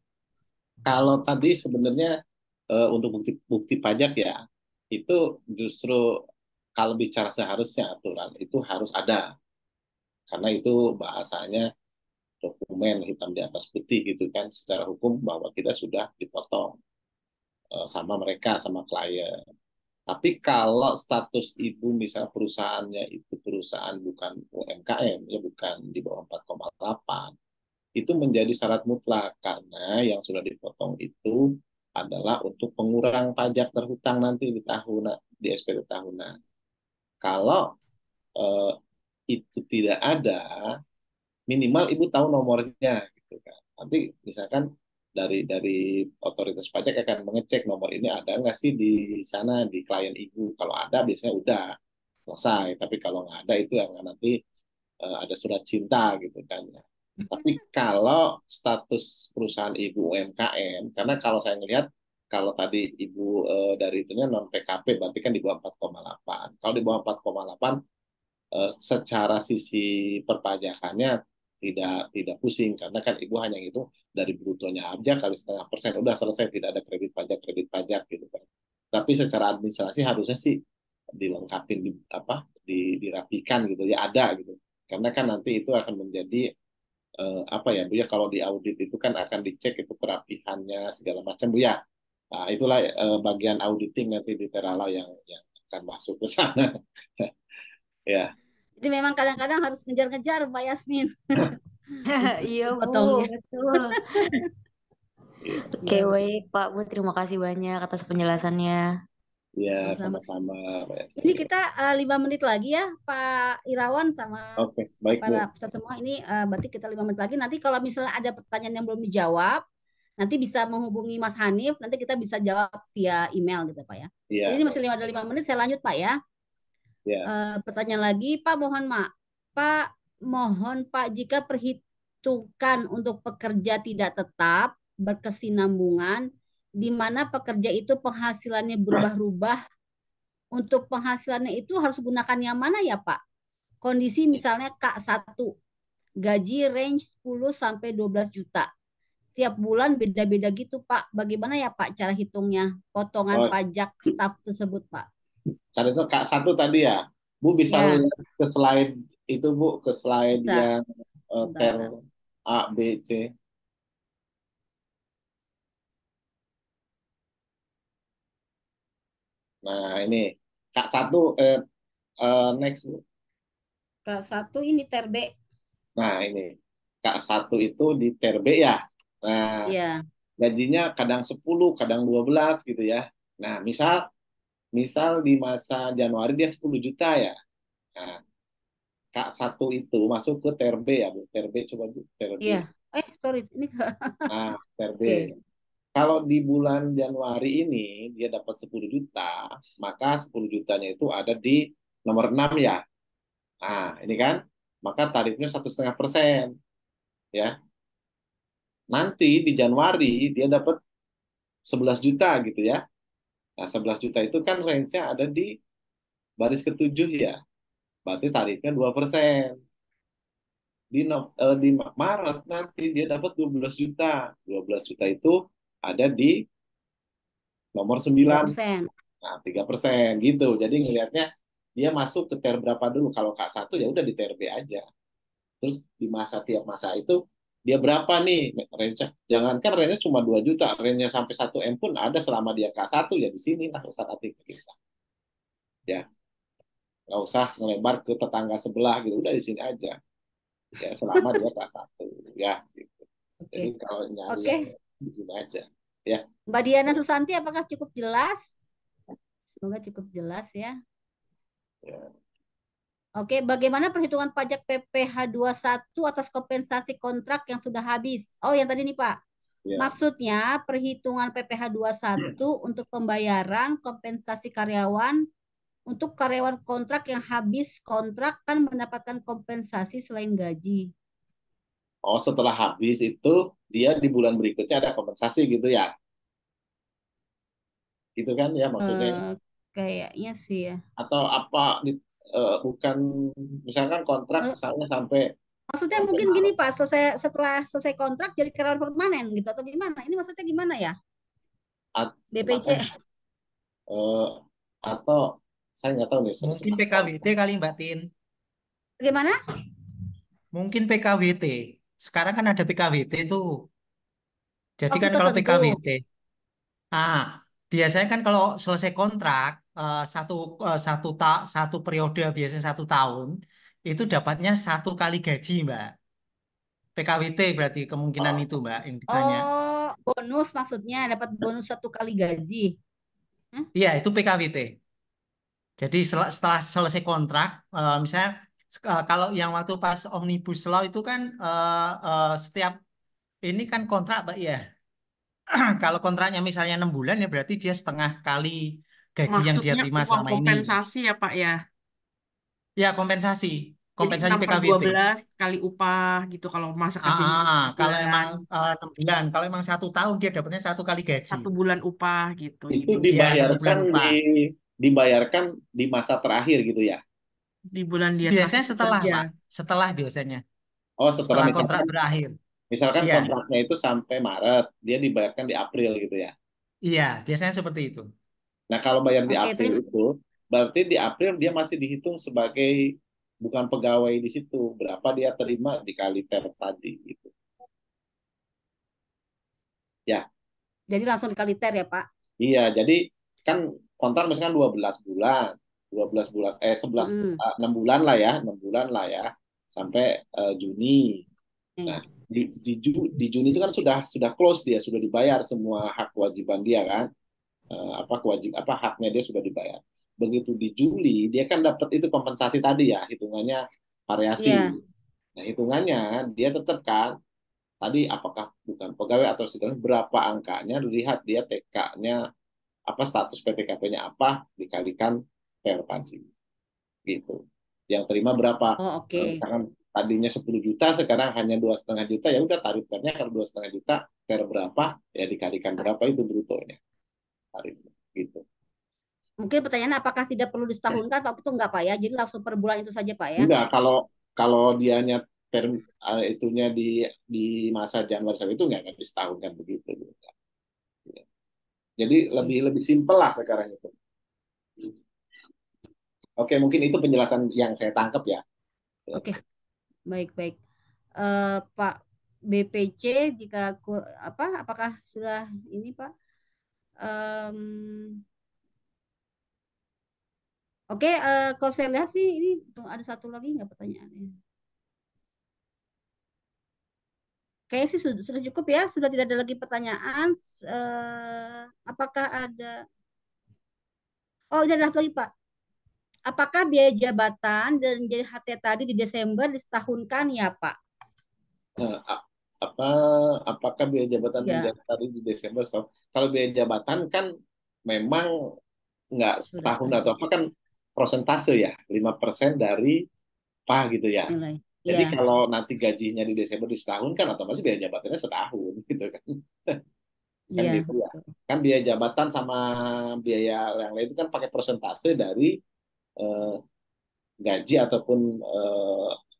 kalau tadi sebenarnya untuk bukti pajak ya, itu justru kalau bicara seharusnya aturan itu harus ada, karena itu bahasanya dokumen hitam di atas putih gitu kan secara hukum bahwa kita sudah dipotong sama mereka, sama klien. Tapi kalau status ibu misal perusahaannya itu perusahaan bukan UMKM, ya bukan di bawah 4,8, itu menjadi syarat mutlak karena yang sudah dipotong itu adalah untuk pengurang pajak terhutang nanti di tahun di SPT tahunan. Kalau eh, itu tidak ada, minimal ibu tahu nomornya gitu kan. Nanti misalkan dari otoritas pajak akan mengecek nomor ini ada nggak sih di sana di klien ibu. Kalau ada biasanya udah selesai. Tapi kalau nggak ada itu yang nanti ada surat cinta gitu kan. Tapi kalau status perusahaan ibu UMKM, karena kalau saya melihat kalau tadi ibu dari itunya non PKP berarti kan di bawah 4,8. Kalau di bawah 4,8 secara sisi perpajakannya tidak pusing karena kan ibu hanya itu dari brutonya aja kali 0,5% udah selesai, tidak ada kredit pajak gitu kan. Tapi secara administrasi harusnya sih dilengkapi apa dirapikan gitu ya ada gitu, karena kan nanti itu akan menjadi apa ya Bu ya, kalau di audit itu kan akan dicek itu kerapihannya segala macam Bu ya. Nah, itulah bagian auditing nanti di Terala yang akan masuk ke sana. Ya.
Jadi memang kadang-kadang harus ngejar-ngejar Mbak Yasmin untuk
Iya Bu,
potongnya.
betul. Oke,
Ya,
baik Pak Bu, terima kasih banyak atas penjelasannya.
Ya,
sama-sama.
sama-sama, Mbak
Ini
Yasmin.
kita 5 menit lagi ya, Pak Irawan sama
Oke, baik,
para
Bu.
peserta semua. Ini berarti kita 5 menit lagi. Nanti kalau misalnya ada pertanyaan yang belum dijawab, nanti bisa menghubungi Mas Hanif. Nanti kita bisa jawab via email gitu, Pak ya. Jadi
Iya,
ini masih
baik.
ada 5 menit. Saya lanjut, Pak ya.
Ya,
Pertanyaan lagi, Pak, Pak, mohon Pak jika perhitungan untuk pekerja tidak tetap berkesinambungan, di mana pekerja itu penghasilannya berubah-ubah. Untuk penghasilannya itu harus gunakan yang mana ya, Pak? Kondisi misalnya K1, gaji range 10 sampai 12 juta. Tiap bulan beda-beda gitu, Pak. Bagaimana ya, Pak, cara hitungnya? Potongan
oh,
pajak staf tersebut, Pak.
saat itu Kak satu tadi ya. Bu bisa
Ya,
lihat ke slide itu, Bu, ke slide
bisa.
yang
Bentar,
ter
bentar.
A, B, C. Nah, ini Kak satu next, Bu.
K1 ini terbe.
Nah, ini Kak satu itu di ter B ya. Nah,
Ya,
gajinya kadang 10 kadang 12 gitu ya. Nah, misal misal di masa Januari dia 10 juta ya. Nah, Kak satu itu masuk ke TRB ya, Bu. TRB coba Bu, TRB.
iya. Sorry, ini
Nah, TRB.
oke.
Kalau di bulan Januari ini dia dapat 10 juta, maka 10 jutanya itu ada di nomor 6 ya. Nah, ini kan, maka tarifnya 1,5% ya. Nanti di Januari dia dapat 11 juta gitu ya. Nah, 11 juta itu kan range-nya ada di baris ketujuh ya. Berarti tarifnya 2%. Di Maret nanti dia dapat 12 juta. 12 juta itu ada di nomor
tiga
9.
persen.
Nah, 3% gitu. Jadi ngelihatnya dia masuk ke tier berapa dulu. Kalau K1 ya udah di tier B aja. Terus di masa tiap masa itu dia berapa nih range-nya. Jangankan range-nya cuma 2 juta, range-nya sampai 1 M pun ada selama dia K1 ya di sini lah usaha kita. Ya, nggak usah ngelebar ke tetangga sebelah gitu, udah di sini aja. Ya, selama dia K1 ya gitu. Jadi
Oke.
kalau nyari
Oke.
yang di sini aja. Ya.
Mbak Diana Susanti, apakah cukup jelas? Semoga cukup jelas ya.
Ya.
Oke, bagaimana perhitungan pajak PPh satu atas kompensasi kontrak yang sudah habis? Oh, yang tadi nih Pak.
Ya.
Maksudnya perhitungan PPh satu untuk pembayaran kompensasi karyawan untuk karyawan kontrak yang habis kontrak kan mendapatkan kompensasi selain gaji.
Oh, setelah habis itu dia di bulan berikutnya ada kompensasi gitu ya. Gitu kan ya maksudnya.
Eh, kayaknya sih ya.
Atau apa bukan misalkan kontrak
Eh,
misalnya sampai
maksudnya
sampai
mungkin gini
Maret.
Pak, setelah selesai kontrak jadi karyawan permanen gitu atau gimana? Ini maksudnya gimana ya? BPC
Makanya eh, atau saya nggak tahu nih
Mungkin
seperti
PKWT kali Mbak Tin.
bagaimana?
Mungkin PKWT. Sekarang kan ada PKWT tuh. Jadi
Waktu
kan kalau
tertentu.
PKWT, ah biasanya kan kalau selesai kontrak satu periode biasanya 1 tahun itu dapatnya 1 kali gaji Mbak. PKWT berarti kemungkinan
oh,
itu Mbak yang ditanya.
Oh, bonus maksudnya dapat bonus 1 kali gaji. Hah?
Iya itu PKWT. Jadi setelah selesai kontrak, misalnya kalau yang waktu pas Omnibus Law itu kan setiap ini kan kontrak Mbak ya. Kalau kontraknya misalnya 6 bulan ya berarti dia setengah kali gaji yang dia
Maksudnya
terima
uang
selama ini.
kompensasi ya Pak ya.
Ya kompensasi,
Jadi
kompensasi
6 per dua
PKWT.
belas kali upah gitu kalau masa kerjanya
Kalau emang
6 bulan.
6 bulan, kalau emang 1 tahun dia dapatnya 1 kali gaji.
1 bulan upah gitu.
itu
Iya 1 bulan
dibayarkan
upah.
dibayarkan di masa terakhir gitu ya.
Di bulan dia terakhir
Biasanya setelah
bekerja.
Pak, setelah biasanya,
Oh, setelah
setelah kontrak
misalkan
berakhir.
misalkan
Iya,
kontraknya itu sampai Maret, dia dibayarkan di April gitu ya.
iya biasanya seperti itu.
Nah, kalau bayar di
Oke,
April itu, berarti di April dia masih dihitung sebagai bukan pegawai di situ. Berapa dia terima dikali ter tadi gitu. Ya,
jadi langsung dikali ter ya Pak.
iya. Jadi kan kontrak misalkan 12 bulan, 12 bulan, 11,
Mm-mm.
6 bulan lah ya, 6 bulan lah ya, sampai Juni. Nah,
Nih.
di Juni itu kan sudah close dia, sudah dibayar semua hak kewajiban dia kan. Apa apa haknya dia sudah dibayar. Begitu di Juli dia kan dapat itu kompensasi tadi ya, hitungannya variasi.
Iya.
Nah, hitungannya dia tetap kan tadi apakah bukan pegawai atau sedang berapa angkanya dilihat dia TK-nya apa status PTKP-nya apa dikalikan per tadi gitu. Yang terima berapa?
Oh, oke.
Misalkan tadinya 10 juta sekarang hanya 2,5 juta ya udah tarifnya kalau 2,5 juta per berapa ya dikalikan berapa itu brutonya tarifnya gitu.
Mungkin pertanyaannya apakah tidak perlu disetahunkan atau itu enggak Pak ya? Jadi langsung per bulan itu saja Pak ya?
Enggak, kalau kalau dianya itunya di masa Januari sampai itu enggak di setahun kan begitu. Jadi
Oke.
lebih simpel lah sekarang itu. Oke, mungkin itu penjelasan yang saya tangkap ya.
Oke, baik-baik. Pak BPC jika apakah sudah ini Pak? Em, oke, kalau saya lihat sih ini tuh ada satu lagi nggak pertanyaannya? Kayaknya sih sudah cukup ya, sudah tidak ada lagi pertanyaan. Apakah ada? Oh, ini ada satu lagi Pak. Apakah biaya jabatan dan biaya HT tadi di Desember disetahunkan ya Pak?
Nah, apa apakah biaya jabatan
Ya,
tadi di Desember setahun? Kalau biaya jabatan kan memang nggak
sudah
setahun
setahun
atau apa kan prosentase ya 5% dari apa gitu ya.
nilai.
Jadi
Ya,
kalau nanti gajinya di Desember di setahun kan otomatis biaya jabatannya setahun gitu kan. Kan
ya,
gitu ya.
betul.
Kan biaya jabatan sama biaya yang lain itu kan pakai persentase dari eh, gaji ataupun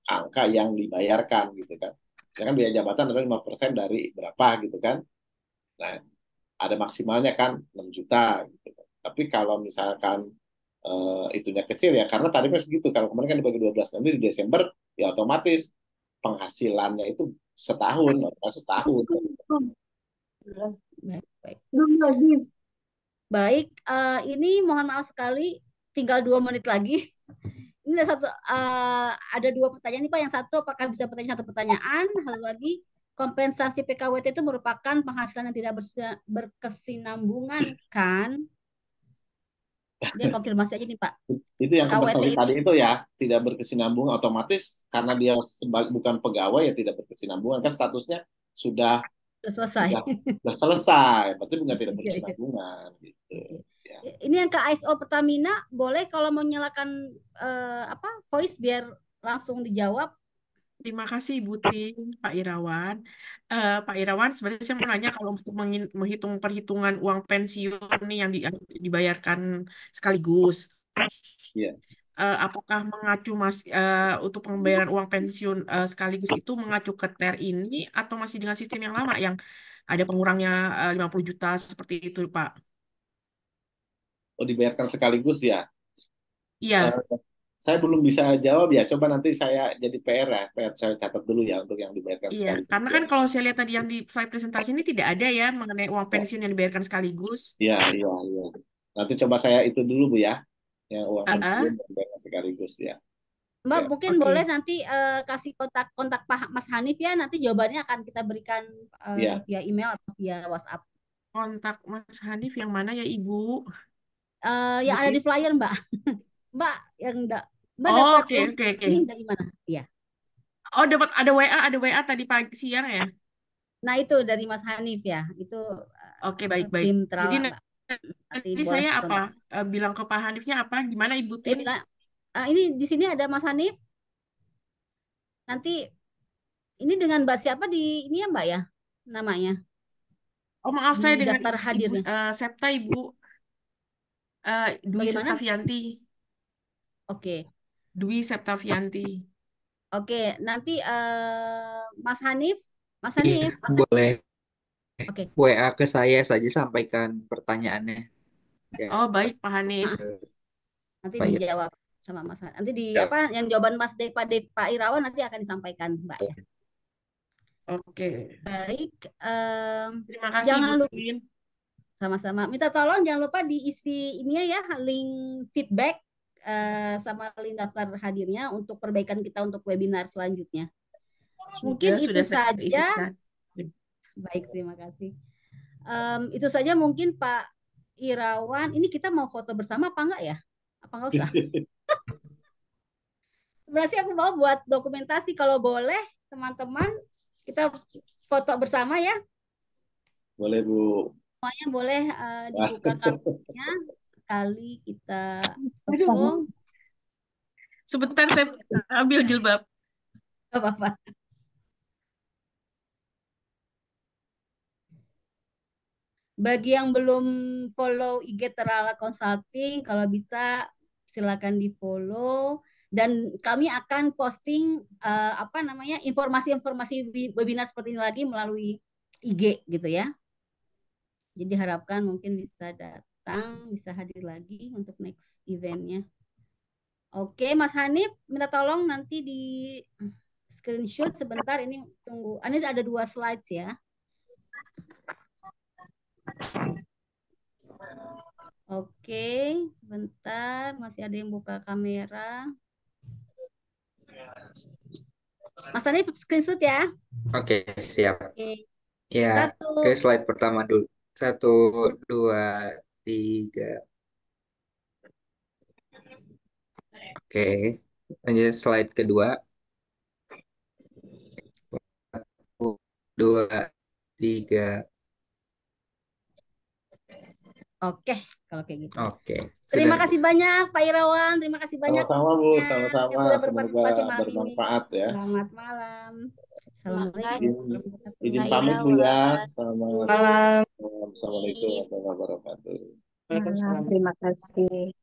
angka yang dibayarkan gitu kan. Misalkan biaya jabatan adalah 5% dari berapa gitu kan. Nah, ada maksimalnya kan 6 juta gitu kan. Tapi kalau misalkan itunya kecil ya karena tarifnya segitu. Kalau kemarin kan dibagi 12 nanti di Desember ya otomatis penghasilannya itu setahun, setahun.
Baik, baik. Baik, ini mohon maaf sekali, tinggal 2 menit lagi. Ini ada 2 pertanyaan nih Pak. Yang satu, apakah bisa bertanya satu pertanyaan? Satu lagi, kompensasi PKWT itu merupakan penghasilan yang tidak berkesinambungan, kan? Dia konfirmasi aja nih Pak.
Itu yang
PKWT
kompensasi
itu
tadi itu ya, tidak berkesinambungan otomatis karena dia bukan pegawai ya tidak berkesinambungan kan statusnya sudah
sudah selesai.
sudah selesai, berarti bukan tidak
Iya, iya.
berkesinambungan gitu.
Oke.
Ya.
Ini yang ke ISO Pertamina, boleh kalau mau nyalakan voice biar langsung dijawab.
Terima kasih Ibu Ting, Pak Irawan. Pak Irawan, sebenarnya saya mau nanya kalau untuk menghitung perhitungan uang pensiun nih yang dibayarkan sekaligus,
Iya.
apakah mengacu untuk pembayaran uang pensiun sekaligus itu mengacu ke TER ini atau masih dengan sistem yang lama yang ada pengurangnya 50 juta seperti itu, Pak?
Oh, dibayarkan sekaligus ya.
Iya,
Saya belum bisa jawab ya. Coba nanti saya jadi PR ya. PR saya catat dulu ya untuk yang dibayarkan
iya.
sekaligus
Karena
ya.
kan kalau saya lihat tadi yang di slide presentasi ini tidak ada ya mengenai uang pensiun yang dibayarkan sekaligus.
Iya, iya, iya. Nanti coba saya itu dulu Bu ya. Yang uang
Ah,
pensiun
ah.
dan dibayarkan sekaligus ya.
Mbak,
Siap.
mungkin
Oke.
boleh nanti kasih kontak Pak Mas Hanif ya. Nanti jawabannya akan kita berikan
Iya.
via email atau via WhatsApp.
Kontak Mas Hanif yang mana ya Ibu?
Yang ada
Ibu
di flyer Mbak. Mbak yang Mbak
Oh,
dapat
oke, oke, oke.
ini dari mana? Iya.
Oh, dapat ada WA tadi pagi siang ya.
Nah itu dari Mas Hanif ya. Itu
Oke, baik-baik.
tim
Jadi
Trala Mbak. Nanti
nanti
boleh
saya apa?
kontak.
Bilang ke Pak Hanifnya apa? Gimana Ibu
Ya
Tin?
bilang ini di sini ada Mas Hanif. Nanti ini dengan Mbak siapa di ini ya Mbak ya namanya
Oh, maaf
di
saya dengan
daftar
Ibu
hadirnya.
Septa Ibu Dwi
Bagaimana?
Septavianti.
Oke.
Dwi Septavianti.
Oke, nanti Mas Hanif, Mas
Iya,
Hanif.
boleh
Oke.
WA ke saya saja sampaikan pertanyaannya. Ya,
Oh, baik Pak Hanif.
Nanti
Pak
dijawab sama Mas Hanif. Nanti di
Ira.
apa yang jawaban Mas Pak Irawan nanti akan disampaikan Mbak ya.
Oke.
Baik,
Terima kasih
jangan
Ibu
lupa
Tin.
sama-sama. Minta tolong jangan lupa diisi ini ya link feedback sama link daftar hadirnya untuk perbaikan kita untuk webinar selanjutnya. Mungkin itu
Sudah saya
saja.
isikan.
Baik, terima kasih. Itu saja mungkin Pak Irawan. Ini kita mau foto bersama apa enggak ya? Apa enggak usah? Berarti aku mau buat dokumentasi kalau boleh teman-teman kita foto bersama ya.
Boleh Bu.
Semuanya boleh dibuka kameranya sekali kita foto.
Sebentar saya ambil jilbab.
Gak apa-apa. Bagi yang belum follow IG Terala Consulting, kalau bisa silakan di follow dan kami akan posting informasi-informasi webinar seperti ini lagi melalui IG gitu ya. Jadi harapkan mungkin bisa datang, bisa hadir lagi untuk next eventnya. Oke, Mas Hanif, minta tolong nanti di screenshot sebentar. Ini tunggu. Ini ada 2 slides ya. Oke, sebentar. Masih ada yang buka kamera. Mas Hanif, screenshot ya.
Oke, siap.
Oke.
Ya, ke slide pertama dulu. 1, 2, 3. Oke, lanjut slide kedua. 1, 2, 3.
Oke, kalau kayak gitu.
Oke,
Terima
sudah.
kasih banyak Pak Irawan, terima kasih banyak
Sama-sama Bu,
semuanya
sama-sama.
yang sudah
Semoga
berpartisipasi malam ini.
bermanfaat ya.
Selamat malam. Assalamualaikum
Izin,
warahmatullahi
izin
wabarakatuh.
pamit Bu ya. Selamat
Malam.
Assalamualaikum warahmatullahi wabarakatuh.
Waalaikumsalam. Terima kasih.